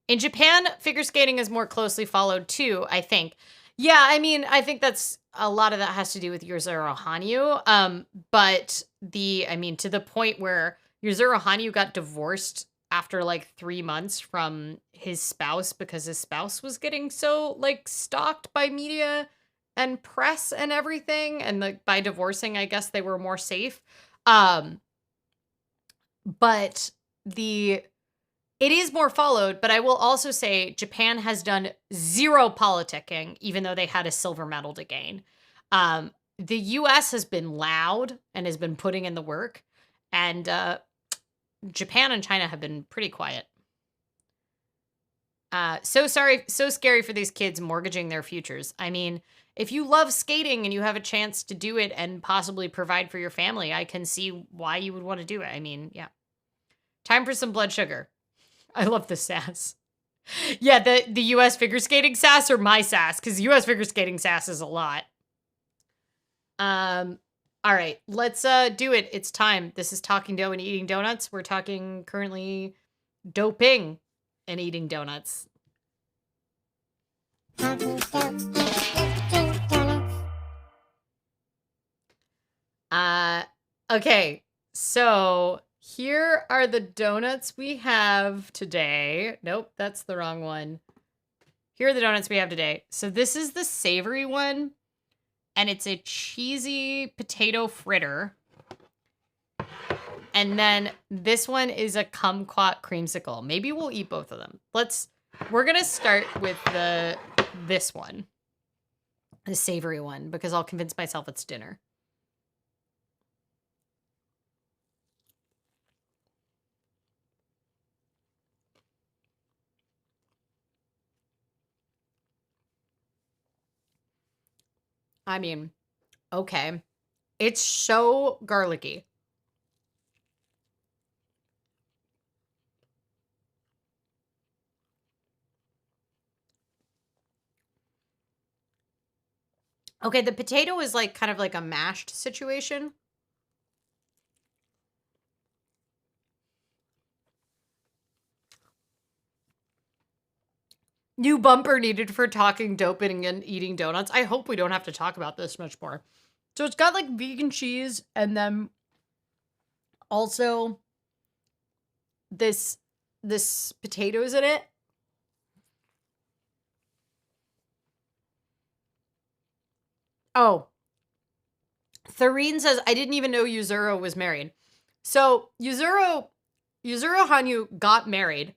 Speaker 1: In Japan, figure skating is more closely followed too, I think. Yeah, I mean, I think that's a lot of that has to do with Yuzuru Hanyu. But to the point where Yuzuru Hanyu got divorced after 3 months from his spouse because his spouse was getting so stalked by media and press and everything. And by divorcing, I guess they were more safe. But it is more followed, but I will also say Japan has done zero politicking, even though they had a silver medal to gain. The U.S. has been loud and has been putting in the work, and Japan and China have been pretty quiet. So scary for these kids mortgaging their futures. I mean, if you love skating and you have a chance to do it and possibly provide for your family, I can see why you would want to do it. I mean, yeah. Time for some blood sugar. I love the sass. Yeah, the U.S. figure skating sass or my sass, because U.S. figure skating sass is a lot. All right, let's do it. It's time. This is Talking Dough and Eating Donuts. We're talking currently doping and eating donuts. Okay, so here are the donuts we have today. Nope, that's the wrong one. Here are the donuts we have today. So this is the savory one, and it's a cheesy potato fritter. And then this one is a kumquat creamsicle. Maybe we'll eat both of them. We're gonna start with this one, the savory one, because I'll convince myself it's dinner. I mean, okay. It's so garlicky. Okay, the potato is like kind of like a mashed situation. New bumper needed for talking doping and eating donuts. I hope we don't have to talk about this much more. So it's got like vegan cheese and then also this potatoes in it. Oh. Therine says, I didn't even know Yuzuru was married. So Yuzuru Hanyu got married.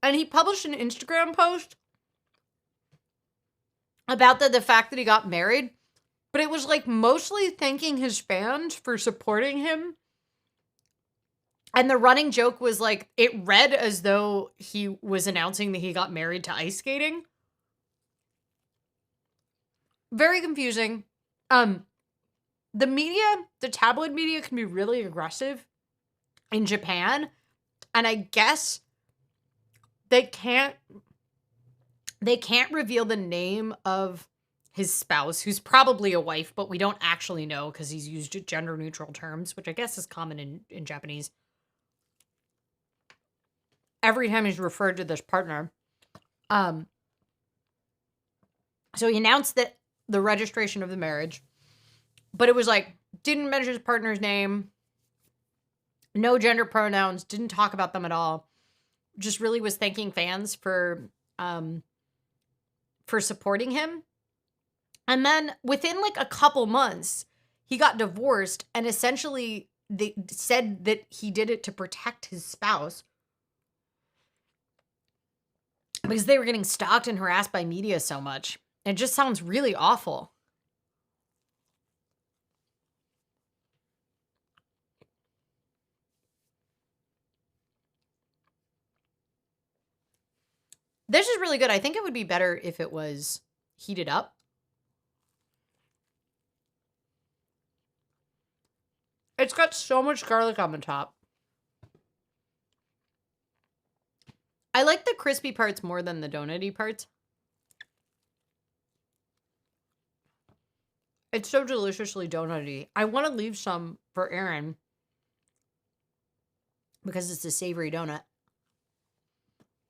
Speaker 1: And he published an Instagram post about the fact that he got married. But it was like mostly thanking his fans for supporting him. And the running joke was like, it read as though he was announcing that he got married to ice skating. Very confusing. The media, the tabloid media can be really aggressive in Japan. And I guess they can't reveal the name of his spouse, who's probably a wife, but we don't actually know because he's used gender neutral terms, which I guess is common in Japanese. Every time he's referred to this partner. So he announced that the registration of the marriage, but it was like, didn't mention his partner's name, no gender pronouns, didn't talk about them at all. Just really was thanking fans for supporting him. And then within like a couple months, he got divorced, and essentially they said that he did it to protect his spouse because they were getting stalked and harassed by media so much. It just sounds really awful. This is really good. I think it would be better if it was heated up. It's got so much garlic on the top. I like the crispy parts more than the donut-y parts. It's so deliciously donut-y. I want to leave some for Aaron because it's a savory donut.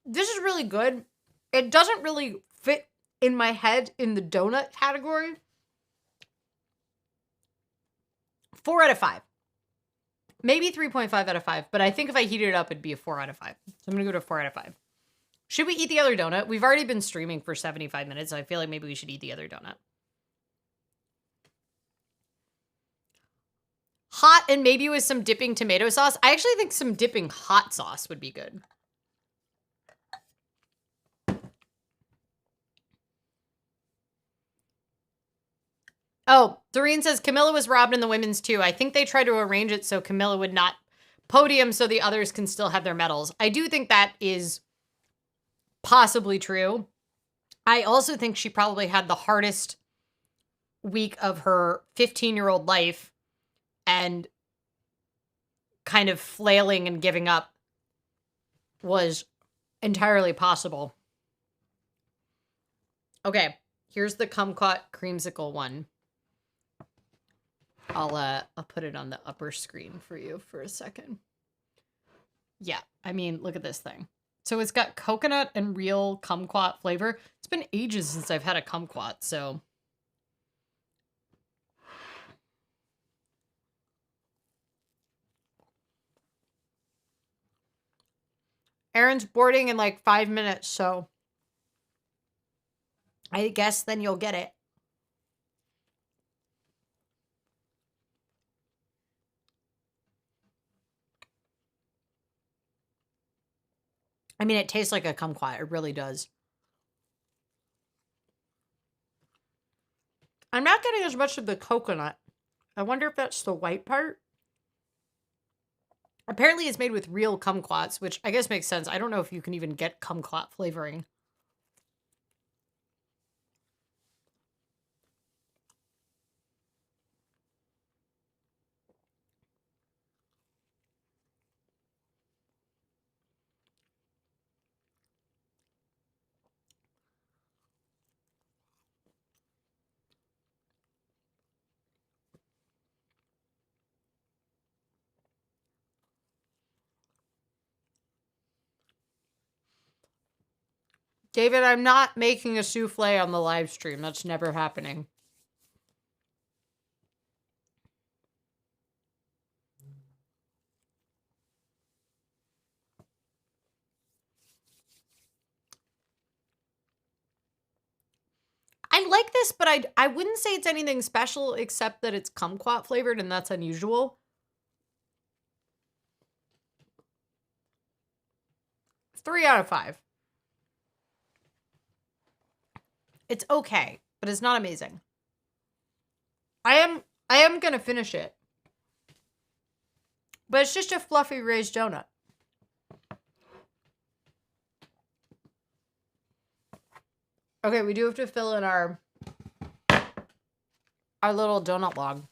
Speaker 1: This is really good. It doesn't really fit in my head in the donut category. 4 out of 5. Maybe 3.5 out of 5, but I think if I heated it up, it'd be a 4 out of 5. So I'm going to go to 4 out of 5. Should we eat the other donut? We've already been streaming for 75 minutes, so I feel like maybe we should eat the other donut. Hot and maybe with some dipping tomato sauce. I actually think some dipping hot sauce would be good. Oh, Doreen says Camila was robbed in the women's too. I think they tried to arrange it so Camila would not podium so the others can still have their medals. I do think that is possibly true. I also think she probably had the hardest week of her 15-year-old life, and kind of flailing and giving up was entirely possible. Okay, Here's the kumquat creamsicle one. I'll put it on the upper screen for you for a second. Yeah, I mean, look at this thing. So it's got coconut and real kumquat flavor. It's been ages since I've had a kumquat, so. Aaron's boarding in like 5 minutes, so I guess then you'll get it. I mean, it tastes like a kumquat. It really does. I'm not getting as much of the coconut. I wonder if that's the white part. Apparently it's made with real kumquats, which I guess makes sense. I don't know if you can even get kumquat flavoring. David, I'm not making a souffle on the live stream. That's never happening. I like this, but I wouldn't say it's anything special except that it's kumquat flavored, and that's unusual. 3 out of 5. It's okay, but it's not amazing. I am gonna finish it. But it's just a fluffy raised donut. Okay, we do have to fill in our little donut log.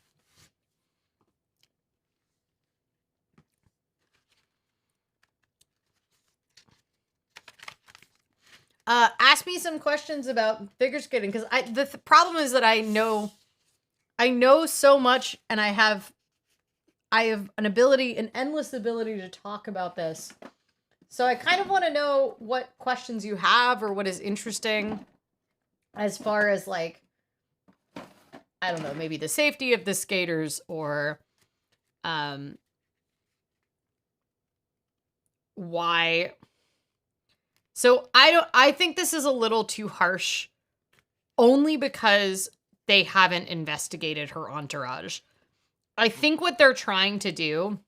Speaker 1: Ask me some questions about figure skating, because the problem is that I know so much, and I have an endless ability to talk about this. So I kind of want to know what questions you have or what is interesting as far as, like, I don't know, maybe the safety of the skaters, or why. So I think this is a little too harsh, only because they haven't investigated her entourage. I think what they're trying to do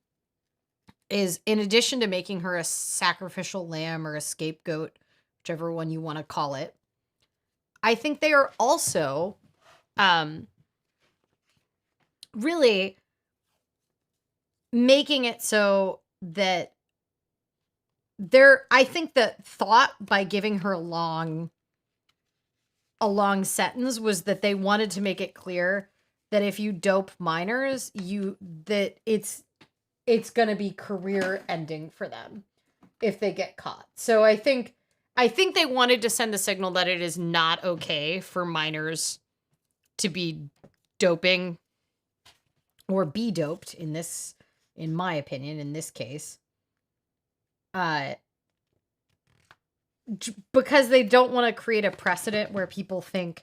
Speaker 1: is, in addition to making her a sacrificial lamb or a scapegoat, whichever one you want to call it, I think they are also really making it so that I think the thought by giving her a long sentence was that they wanted to make it clear that if you dope minors, that it's going to be career ending for them if they get caught. So I think they wanted to send the signal that it is not okay for minors to be doping or be doped in my opinion, in this case. Because they don't want to create a precedent where people think,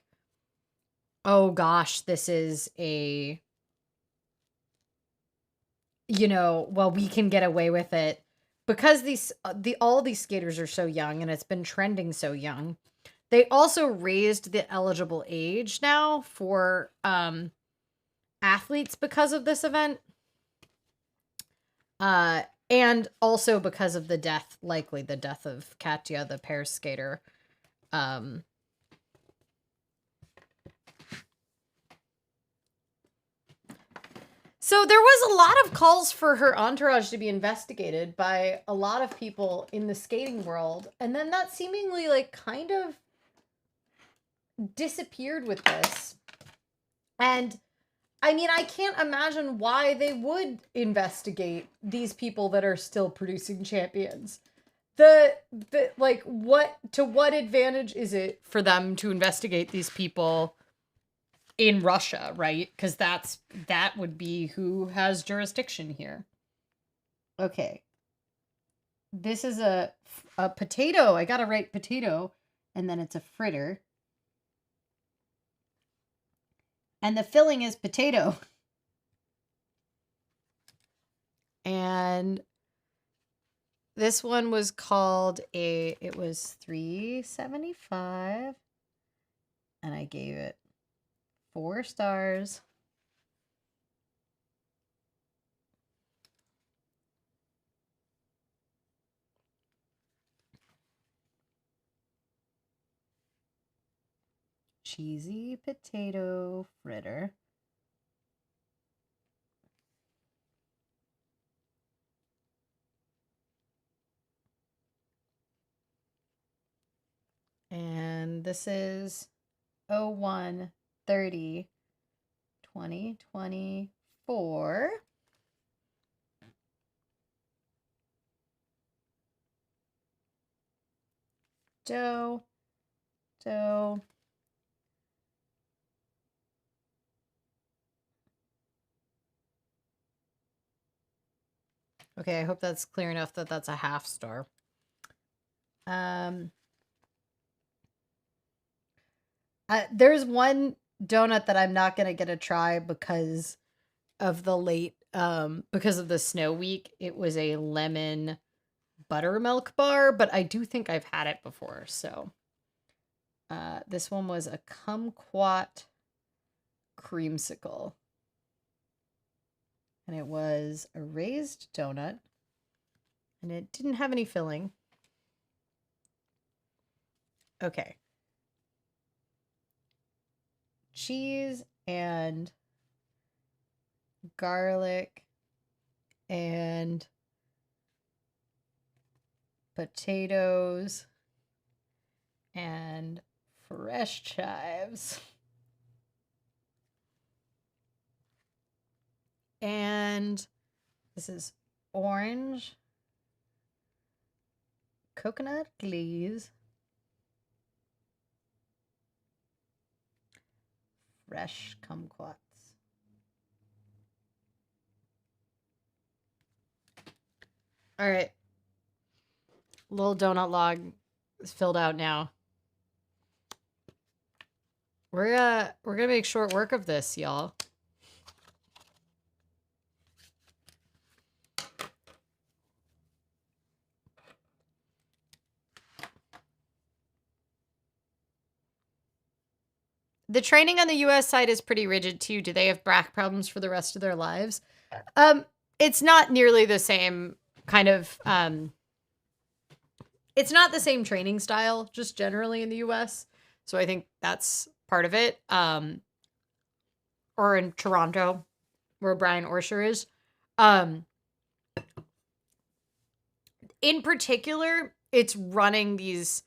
Speaker 1: oh gosh, this is well, we can get away with it. Because all these skaters are so young, and it's been trending so young. They also raised the eligible age now for athletes because of this event. And also because of the death of Katya, the pair skater. So there was a lot of calls for her entourage to be investigated by a lot of people in the skating world. And then that seemingly, like, kind of disappeared with this. And I mean, I can't imagine why they would investigate these people that are still producing champions. the like, to what advantage is it for them to investigate these people in Russia, right? Because that would be who has jurisdiction here. Okay. This is a potato. I gotta write potato, and then it's a fritter. And the filling is potato. And this one was called it was $3.75. And I gave it 4 stars. Cheesy potato fritter. And this is 01/30/2024. Dough. Okay, I hope that's clear enough that that's a half star. There's one donut that I'm not gonna get a try because of the snow week. It was a lemon buttermilk bar, but I do think I've had it before. So this one was a kumquat creamsicle. And it was a raised donut. And it didn't have any filling. Okay. Cheese and garlic and potatoes and fresh chives. And this is orange coconut glaze, fresh kumquats. All right. Little donut log is filled out now. We're gonna make short work of this, y'all. The training on the US side is pretty rigid too. Do they have back problems for the rest of their lives? It's not nearly the same kind of it's not the same training style just generally in the US. So I think that's part of it. Or in Toronto where Brian Orsher is. In particular, it's running these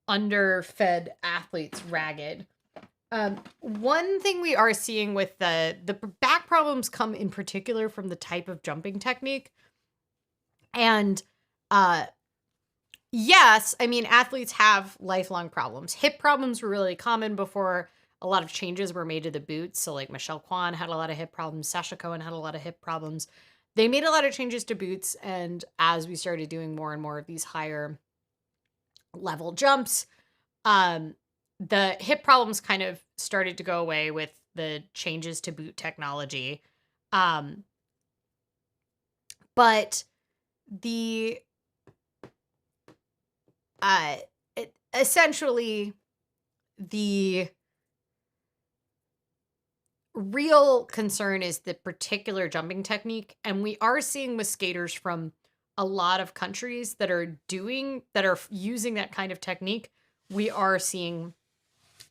Speaker 1: underfed athletes ragged. One thing we are seeing with the back problems come in particular from the type of jumping technique. And yes, I mean, athletes have lifelong problems. Hip problems were really common before a lot of changes were made to the boots. So like Michelle Kwan had a lot of hip problems. Sasha Cohen had a lot of hip problems. They made a lot of changes to boots. And as we started doing more and more of these higher level jumps, the hip problems kind of started to go away with the changes to boot technology. But essentially the real concern is the particular jumping technique. And we are seeing with skaters from a lot of countries that are using that kind of technique, we are seeing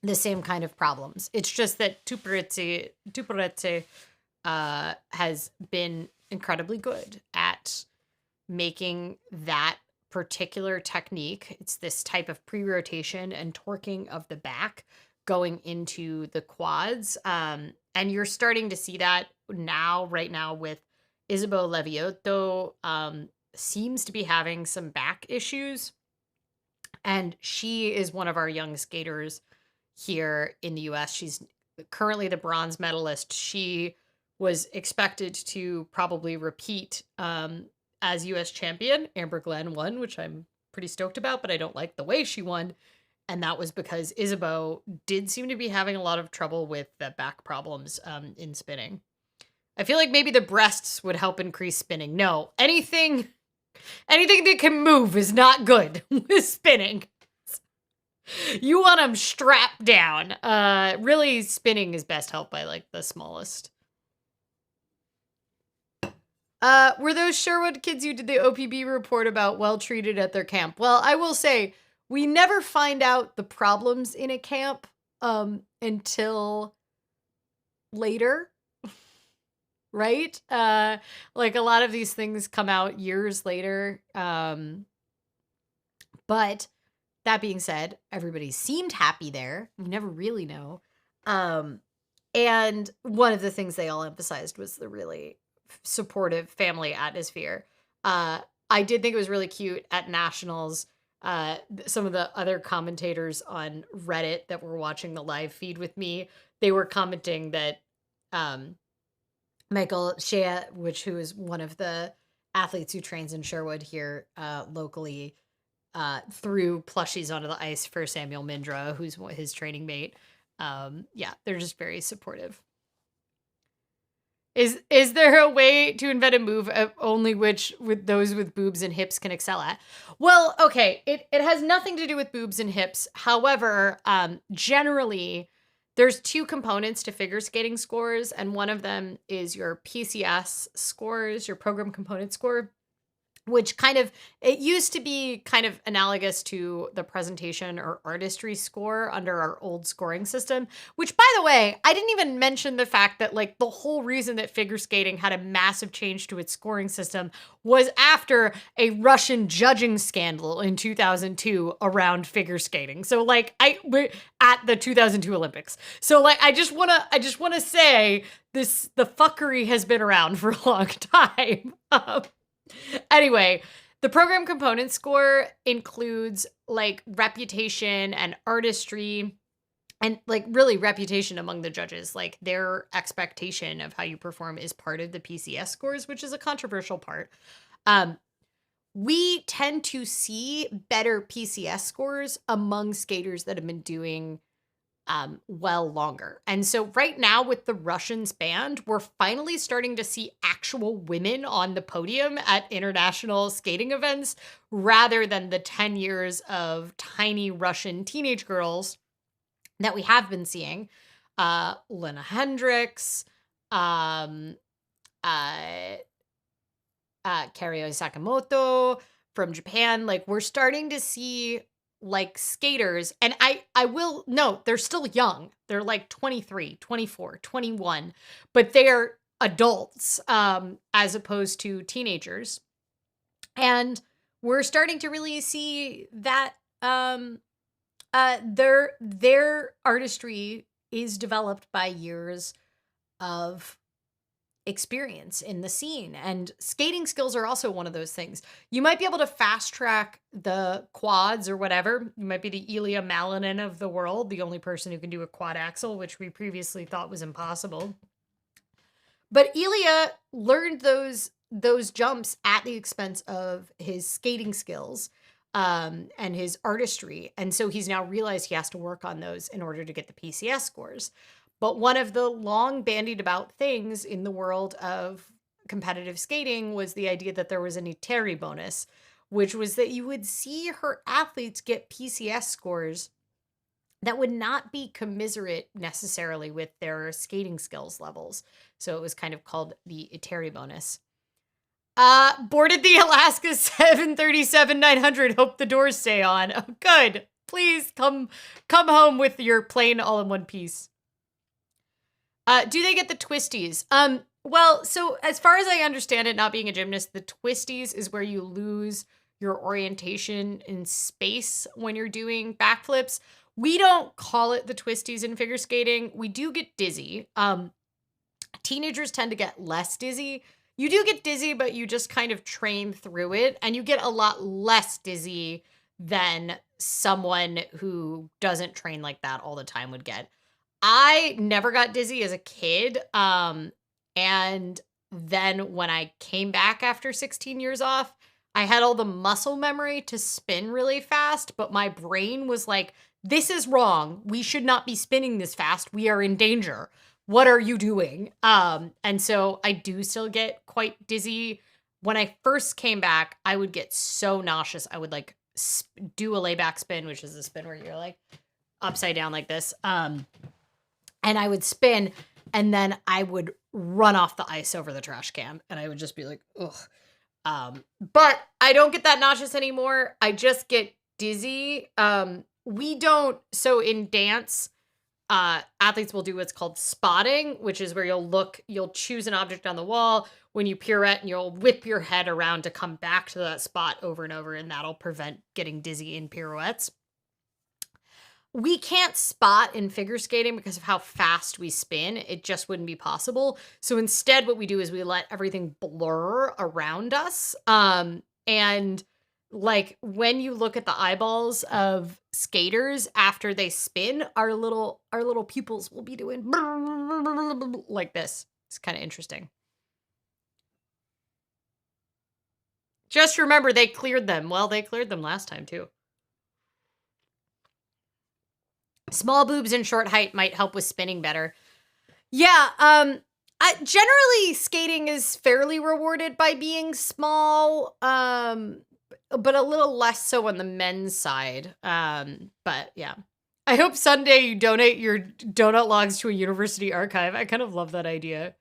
Speaker 1: the same kind of problems. It's just that Tupuritse has been incredibly good at making that particular technique. It's this type of pre-rotation and torquing of the back going into the quads. And you're starting to see that right now with Isabeau Leviotto seems to be having some back issues. And she is one of our young skaters here in the US. She's currently the bronze medalist. She was expected to probably repeat as US champion. Amber Glenn won, which I'm pretty stoked about, but I don't like the way she won. And that was because Isabeau did seem to be having a lot of trouble with the back problems in spinning. I feel like maybe the breasts would help increase spinning. No, anything that can move is not good with spinning. You want them strapped down. Really, spinning is best helped by like the smallest. Were those Sherwood kids you did the OPB report about well treated at their camp? Well, I will say we never find out the problems in a camp until later. Right? Like a lot of these things come out years later. But that being said, everybody seemed happy there. We never really know. And one of the things they all emphasized was the really supportive family atmosphere. I did think it was really cute at Nationals. Some of the other commentators on Reddit that were watching the live feed with me, they were commenting that Michael Shea, who is one of the athletes who trains in Sherwood here locally, threw plushies onto the ice for Samuel Mindra, who's his training mate. Yeah, they're just very supportive. Is there a way to invent a move only which with those with boobs and hips can excel at? Well, okay, it has nothing to do with boobs and hips. However, generally, there's two components to figure skating scores, and one of them is your PCS scores, your program component score, which it used to be kind of analogous to the presentation or artistry score under our old scoring system, which, by the way, I didn't even mention the fact that like the whole reason that figure skating had a massive change to its scoring system was after a Russian judging scandal in 2002 around figure skating. So like we're at the 2002 Olympics. So like I just want to say the fuckery has been around for a long time. Anyway, the program component score includes like reputation and artistry and like really reputation among the judges. Like their expectation of how you perform is part of the PCS scores, which is a controversial part. We tend to see better PCS scores among skaters that have been doing well longer. And so right now with the Russians banned, we're finally starting to see actual women on the podium at international skating events rather than the 10 years of tiny Russian teenage girls that we have been seeing. Lena Hendricks, Kario Sakamoto from Japan. Like we're starting to see like skaters, and I will note they're still young. They're like 23, 24, 21, but they're adults as opposed to teenagers. And we're starting to really see that their artistry is developed by years of experience in the scene, and skating skills are also one of those things. You might be able to fast track the quads or whatever. You might be the Ilya Malinin of the world, the only person who can do a quad axel, which we previously thought was impossible. But Ilya learned those jumps at the expense of his skating skills and his artistry, and so he's now realized he has to work on those in order to get the PCS scores. But one of the long bandied about things in the world of competitive skating was the idea that there was an Iteri bonus, which was that you would see her athletes get PCS scores that would not be commiserate necessarily with their skating skills levels. So it was kind of called the Iteri bonus. Boarded the Alaska 737-900. Hope the doors stay on. Oh, good. Please come home with your plane all in one piece. Do they get the twisties? Well, so as far as I understand it, not being a gymnast, the twisties is where you lose your orientation in space when you're doing backflips. We don't call it the twisties in figure skating. We do get dizzy. Teenagers tend to get less dizzy. You do get dizzy, but you just kind of train through it, and you get a lot less dizzy than someone who doesn't train like that all the time would get. I never got dizzy as a kid. And then when I came back after 16 years off, I had all the muscle memory to spin really fast, but my brain was like, this is wrong. We should not be spinning this fast. We are in danger. What are you doing? And so I do still get quite dizzy. When I first came back, I would get so nauseous. I would like do a layback spin, which is a spin where you're like upside down like this. And I would spin, and then I would run off the ice over the trash can, and I would just be like, ugh. But I don't get that nauseous anymore. I just get dizzy. So in dance, athletes will do what's called spotting, which is where you'll choose an object on the wall. When you pirouette, and you'll whip your head around to come back to that spot over and over, and that'll prevent getting dizzy in pirouettes. We can't spot in figure skating because of how fast we spin. It just wouldn't be possible. So instead, what we do is we let everything blur around us. And like when you look at the eyeballs of skaters after they spin, our little pupils will be doing like this. It's kind of interesting. Just remember, they cleared them. Well, they cleared them last time too. Small boobs and short height might help with spinning better. Yeah, generally skating is fairly rewarded by being small, but a little less so on the men's side. But yeah. I hope someday you donate your donut logs to a university archive. I kind of love that idea.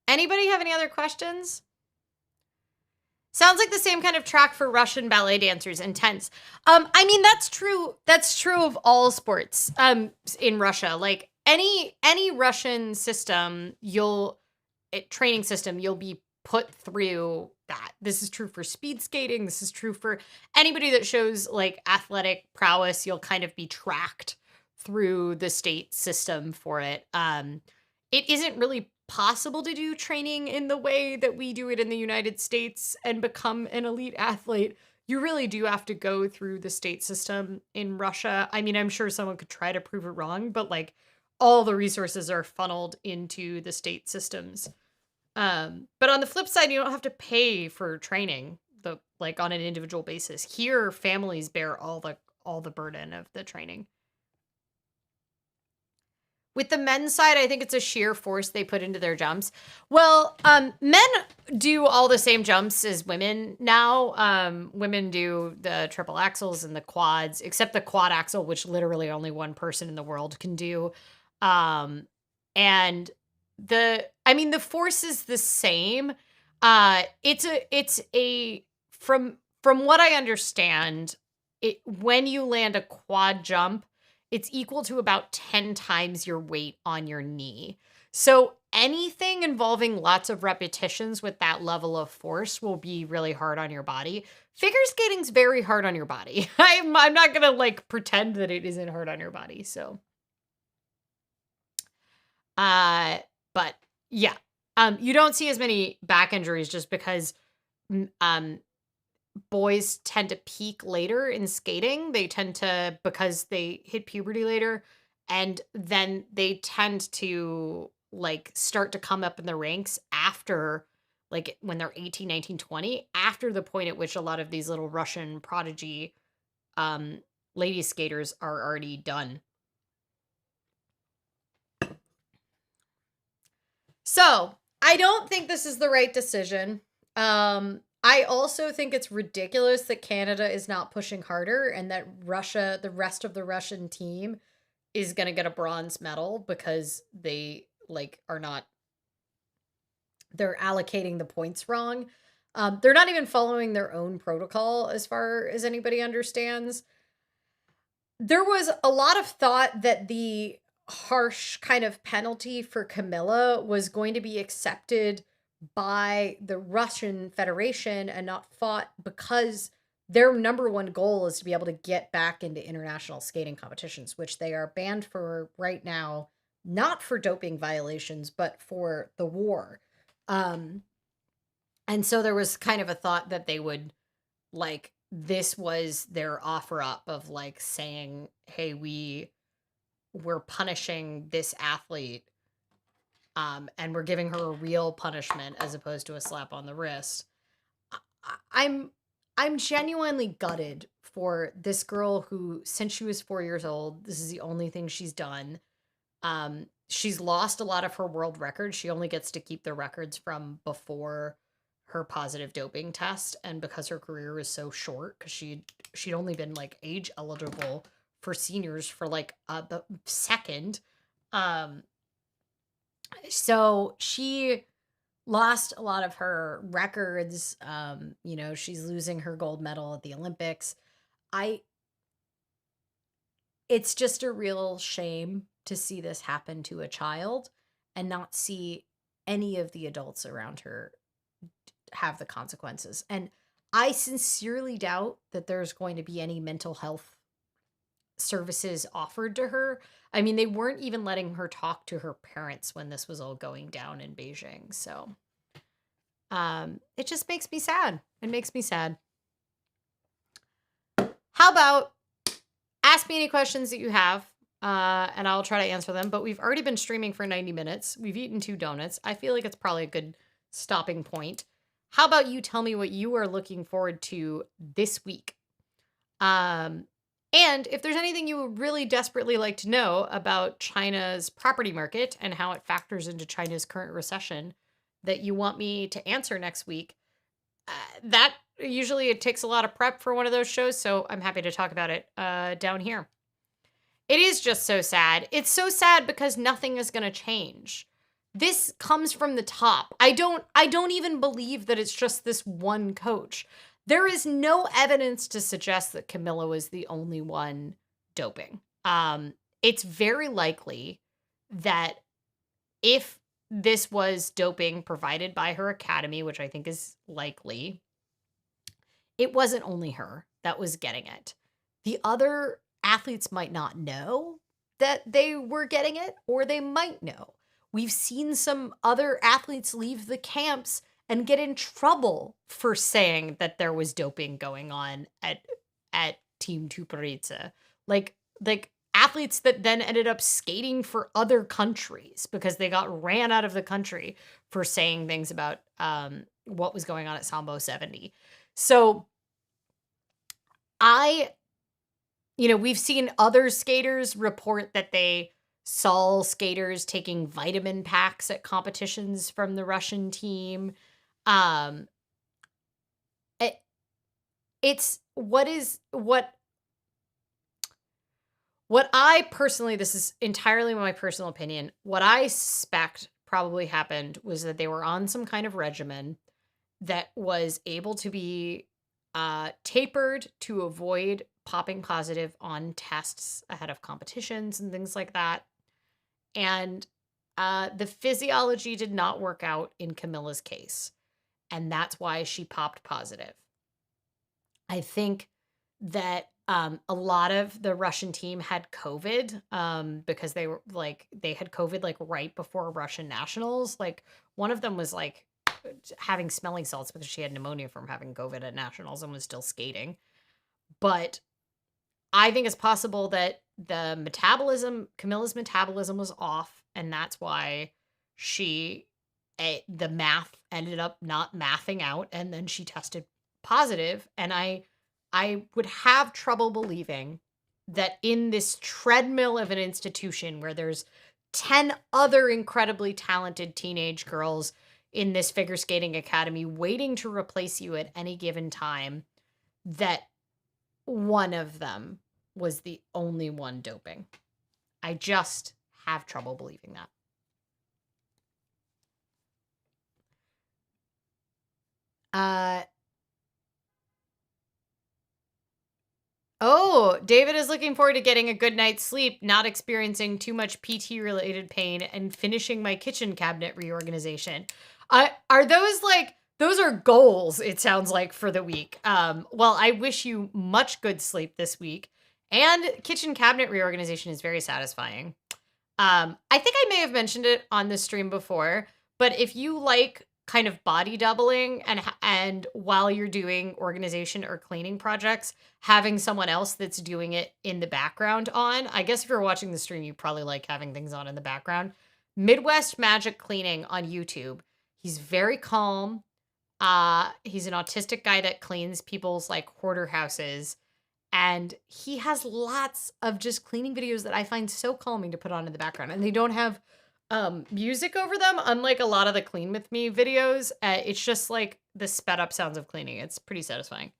Speaker 1: Anybody have any other questions? Sounds like the same kind of track for Russian ballet dancers. Intense. I mean, that's true. That's true of all sports. In Russia, like any Russian system, training system, you'll be put through that. This is true for speed skating. This is true for anybody that shows like athletic prowess. You'll kind of be tracked through the state system for it. It isn't really possible to do training in the way that we do it in the United States and become an elite athlete. You really do have to go through the state system in Russia. I mean, I'm sure someone could try to prove it wrong, but like all the resources are funneled into the state systems. But on the flip side, you don't have to pay for training like on an individual basis. Here, families bear all the burden of the training. With the men's side, I think it's a sheer force they put into their jumps. Well, men do all the same jumps as women now. Women do the triple axels and the quads, except the quad axel, which literally only one person in the world can do. And the force is the same. From what I understand, when you land a quad jump, it's equal to about 10 times your weight on your knee. So anything involving lots of repetitions with that level of force will be really hard on your body. Figure skating's very hard on your body. I'm not going to like pretend that it isn't hard on your body. So, but yeah, you don't see as many back injuries just because, boys tend to peak later in skating. They tend to, because they hit puberty later, and then they tend to like start to come up in the ranks after, like when they're 18, 19, 20, after the point at which a lot of these little Russian prodigy lady skaters are already done. So I don't think this is the right decision. I also think it's ridiculous that Canada is not pushing harder and that Russia, the rest of the Russian team, is going to get a bronze medal because they are not, they're allocating the points wrong. They're not even following their own protocol as far as anybody understands. There was a lot of thought that the harsh kind of penalty for Kamila was going to be accepted by the Russian Federation and not fought because their number one goal is to be able to get back into international skating competitions, which they are banned for right now, not for doping violations, but for the war. Um, and so there was kind of a thought that they would, like, this was their offer up of like saying, hey, we're punishing this athlete, and we're giving her a real punishment as opposed to a slap on the wrist. I'm genuinely gutted for this girl who, since she was 4 years old, this is the only thing she's done. She's lost a lot of her world records. She only gets to keep the records from before her positive doping test, and because her career was so short, because she'd only been like age eligible for seniors for like the second. So she lost a lot of her records. She's losing her gold medal at the Olympics. It's just a real shame to see this happen to a child and not see any of the adults around her have the consequences. And I sincerely doubt that there's going to be any mental health services offered to her. I mean, they weren't even letting her talk to her parents when this was all going down in Beijing. So it just makes me sad. It makes me sad. How about ask me any questions that you have, and I'll try to answer them. But we've already been streaming for 90 minutes. We've eaten 2 donuts. I feel like it's probably a good stopping point. How about you tell me what you are looking forward to this week? And if there's anything you would really desperately like to know about China's property market and how it factors into China's current recession that you want me to answer next week, that usually it takes a lot of prep for one of those shows, so I'm happy to talk about it down here. It is just so sad. It's so sad because nothing is going to change. This comes from the top. I don't even believe that it's just this one coach. There is no evidence to suggest that Camila was the only one doping. It's very likely that if this was doping provided by her academy, which I think is likely, it wasn't only her that was getting it. The other athletes might not know that they were getting it, or they might know. We've seen some other athletes leave the camps and get in trouble for saying that there was doping going on at Team Tuparica. Like athletes that then ended up skating for other countries because they got ran out of the country for saying things about what was going on at Sambo 70. So we've seen other skaters report that they saw skaters taking vitamin packs at competitions from the Russian team. It's what I personally, this is entirely my personal opinion, what I suspect probably happened was that they were on some kind of regimen that was able to be tapered to avoid popping positive on tests ahead of competitions and things like that. And the physiology did not work out in Camila's case. And that's why she popped positive. I think that a lot of the Russian team had COVID because they had COVID right before Russian nationals. Like one of them was having smelling salts because she had pneumonia from having COVID at nationals and was still skating. But I think it's possible that Camila's metabolism was off, and that's why the math ended up not mathing out, and then she tested positive. And I would have trouble believing that in this treadmill of an institution where there's 10 other incredibly talented teenage girls in this figure skating academy waiting to replace you at any given time, that one of them was the only one doping. I just have trouble believing that. David is looking forward to getting a good night's sleep, not experiencing too much PT-related pain, and finishing my kitchen cabinet reorganization. Are those those are goals, it sounds like, for the week. Well, I wish you much good sleep this week. And kitchen cabinet reorganization is very satisfying. I think I may have mentioned it on the stream before, but if you like kind of body doubling and while you're doing organization or cleaning projects, having someone else that's doing it in the background on, I guess if you're watching the stream, you probably like having things on in the background. Midwest Magic Cleaning on YouTube. He's very calm. He's an autistic guy that cleans people's like hoarder houses. And he has lots of just cleaning videos that I find so calming to put on in the background. And they don't have music over them, unlike a lot of the Clean With Me videos. It's just like the sped up sounds of cleaning. It's pretty satisfying.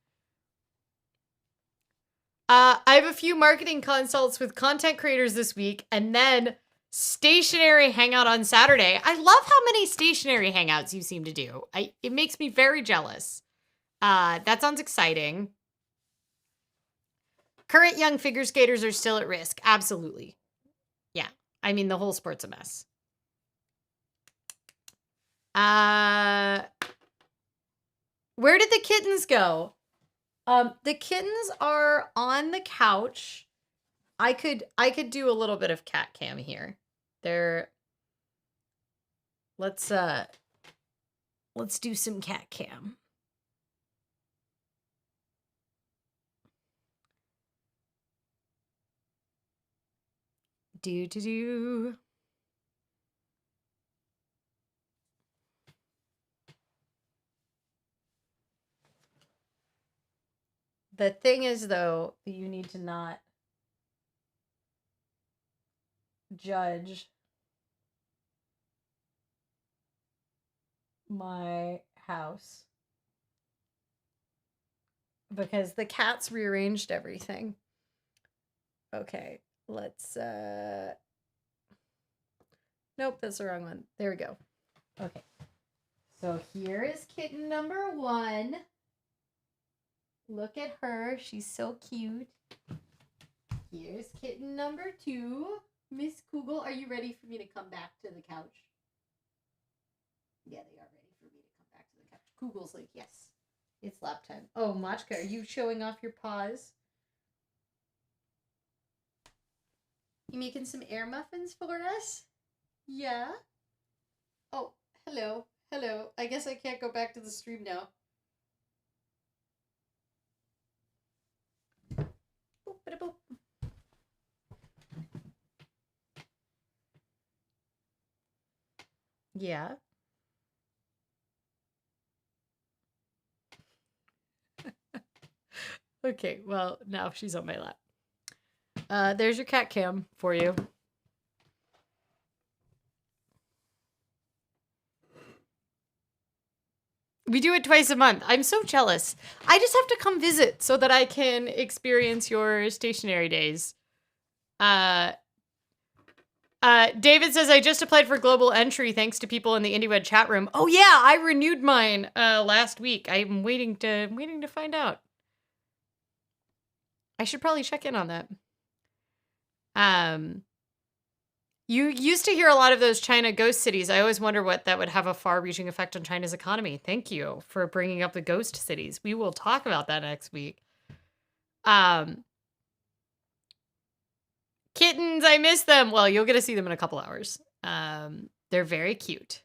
Speaker 1: I have a few marketing consults with content creators this week, and then stationary hangout on Saturday. I love how many stationary hangouts you seem to do. It makes me very jealous. That sounds exciting. Current young figure skaters are still at risk. Absolutely. Yeah. I mean, the whole sport's a mess. Where did the kittens go? The kittens are on the couch. I could do a little bit of cat cam here. Let's do some cat cam. Do. The thing is, though, you need to not judge my house because the cats rearranged everything. Okay, let's nope, that's the wrong one. There we go. Okay. So here is kitten number 1. Look at her. She's so cute. Here's kitten number 2. Miss Kugel, are you ready for me to come back to the couch? Yeah, they are ready for me to come back to the couch. Kugel's like, yes, it's lap time. Oh, Machka, are you showing off your paws? You making some air muffins for us? Yeah? Oh, hello. Hello. I guess I can't go back to the stream now. Boop, bada, boop. Yeah. Okay, well, now she's on my lap. There's your cat cam for you. We do it twice a month. I'm so jealous. I just have to come visit so that I can experience your stationary days. David says, I just applied for global entry thanks to people in the IndieWed chat room. Oh yeah, I renewed mine last week. I'm waiting to find out. I should probably check in on that. You used to hear a lot of those China ghost cities. I always wonder what that would have a far-reaching effect on China's economy. Thank you for bringing up the ghost cities. We will talk about that next week. Kittens, I miss them. Well, you'll get to see them in a couple hours. They're very cute.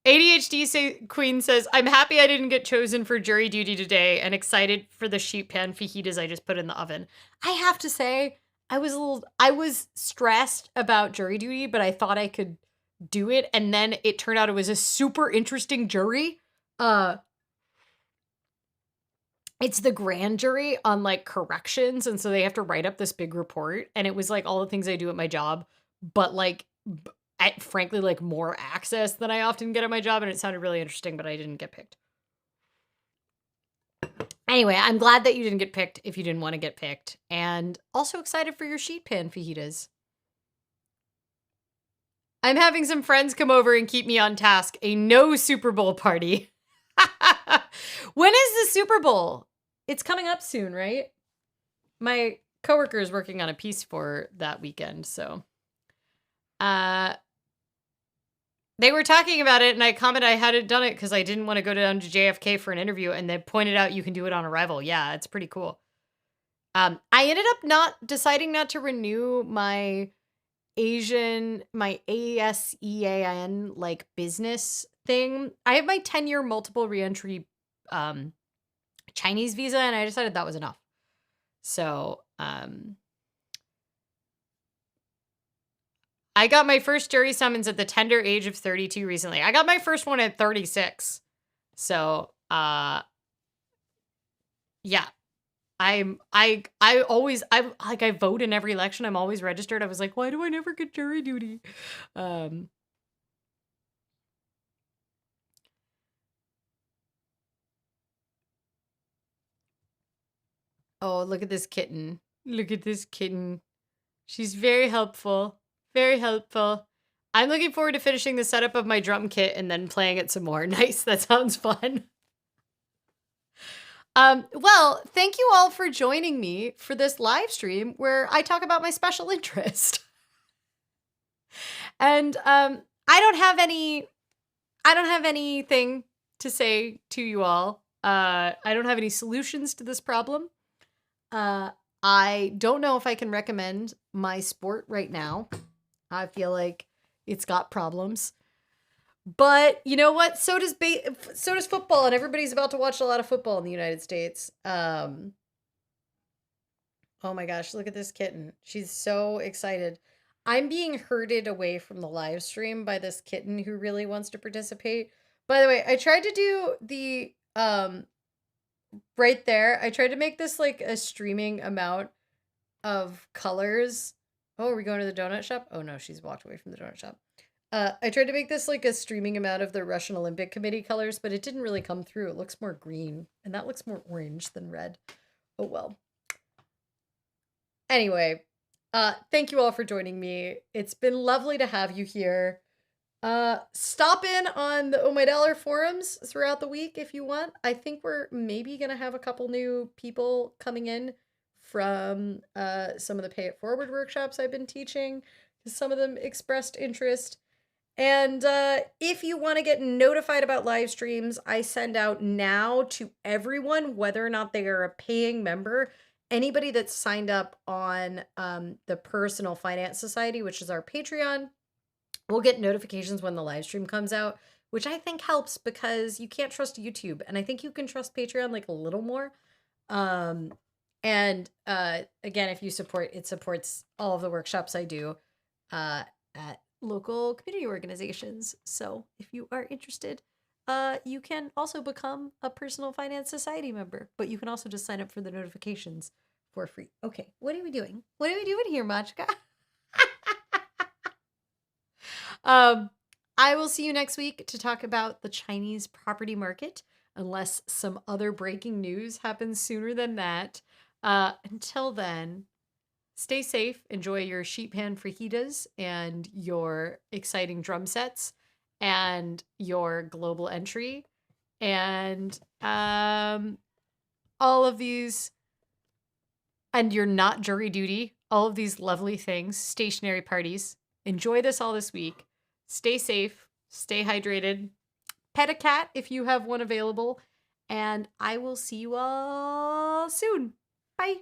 Speaker 1: ADHD Queen says, I'm happy I didn't get chosen for jury duty today and excited for the sheet pan fajitas I just put in the oven. I have to say, I was stressed about jury duty, but I thought I could do it. And then it turned out it was a super interesting jury. It's the grand jury on like corrections. And so they have to write up this big report. And it was like all the things I do at my job, but like, frankly, like more access than I often get at my job. And it sounded really interesting, but I didn't get picked. Anyway, I'm glad that you didn't get picked if you didn't want to get picked. And also excited for your sheet pan fajitas. I'm having some friends come over and keep me on task. A no Super Bowl party. When is the Super Bowl? It's coming up soon, right? My coworker is working on a piece for that weekend, so. They were talking about it, and I commented I hadn't done it because I didn't want to go down to JFK for an interview, and they pointed out you can do it on arrival. Yeah, it's pretty cool. I ended up deciding not to renew my ASEAN like business thing. I have my 10-year multiple reentry Chinese visa, and I decided that was enough. So, I got my first jury summons at the tender age of 32 recently. I got my first one at 36. So, yeah. I vote in every election. I'm always registered. I was like, why do I never get jury duty? Oh, look at this kitten. Look at this kitten. She's very helpful. Very helpful. I'm looking forward to finishing the setup of my drum kit and then playing it some more. Nice. That sounds fun. Well, thank you all for joining me for this live stream where I talk about my special interest. And I don't have anything to say to you all. I don't have any solutions to this problem. I don't know if I can recommend my sport right now. I feel like it's got problems. But you know what? So does football, and everybody's about to watch a lot of football in the United States. Oh my gosh, look at this kitten. She's so excited. I'm being herded away from the live stream by this kitten who really wants to participate. By the way, I tried to do the right there. I tried to make this like a streaming amount of colors. Oh, are we going to the donut shop? Oh no, she's walked away from the donut shop. I tried to make this like a streaming amount of the Russian Olympic Committee colors, but it didn't really come through. It looks more green, and that looks more orange than red. Oh well. Anyway, thank you all for joining me. It's been lovely to have you here. Stop in on the Oh My Dollar forums throughout the week if you want. I think we're maybe gonna have a couple new people coming in from some of the Pay It Forward workshops I've been teaching, because some of them expressed interest. And if you want to get notified about live streams, I send out now to everyone, whether or not they are a paying member. Anybody that's signed up on the Personal Finance Society, which is our Patreon, will get notifications when the live stream comes out, which I think helps because you can't trust YouTube. And I think you can trust Patreon like a little more. And again, if you support, it supports all of the workshops I do at local community organizations. So if you are interested, you can also become a Personal Finance Society member, but you can also just sign up for the notifications for free. Okay, what are we doing? What are we doing here, Machka? I will see you next week to talk about the Chinese property market, unless some other breaking news happens sooner than that. Until then, stay safe, enjoy your sheet pan fajitas and your exciting drum sets and your global entry and all of these, and you're not jury duty, all of these lovely things, stationary parties. Enjoy this all this week. Stay safe, stay hydrated, pet a cat if you have one available, and I will see you all soon. Bye.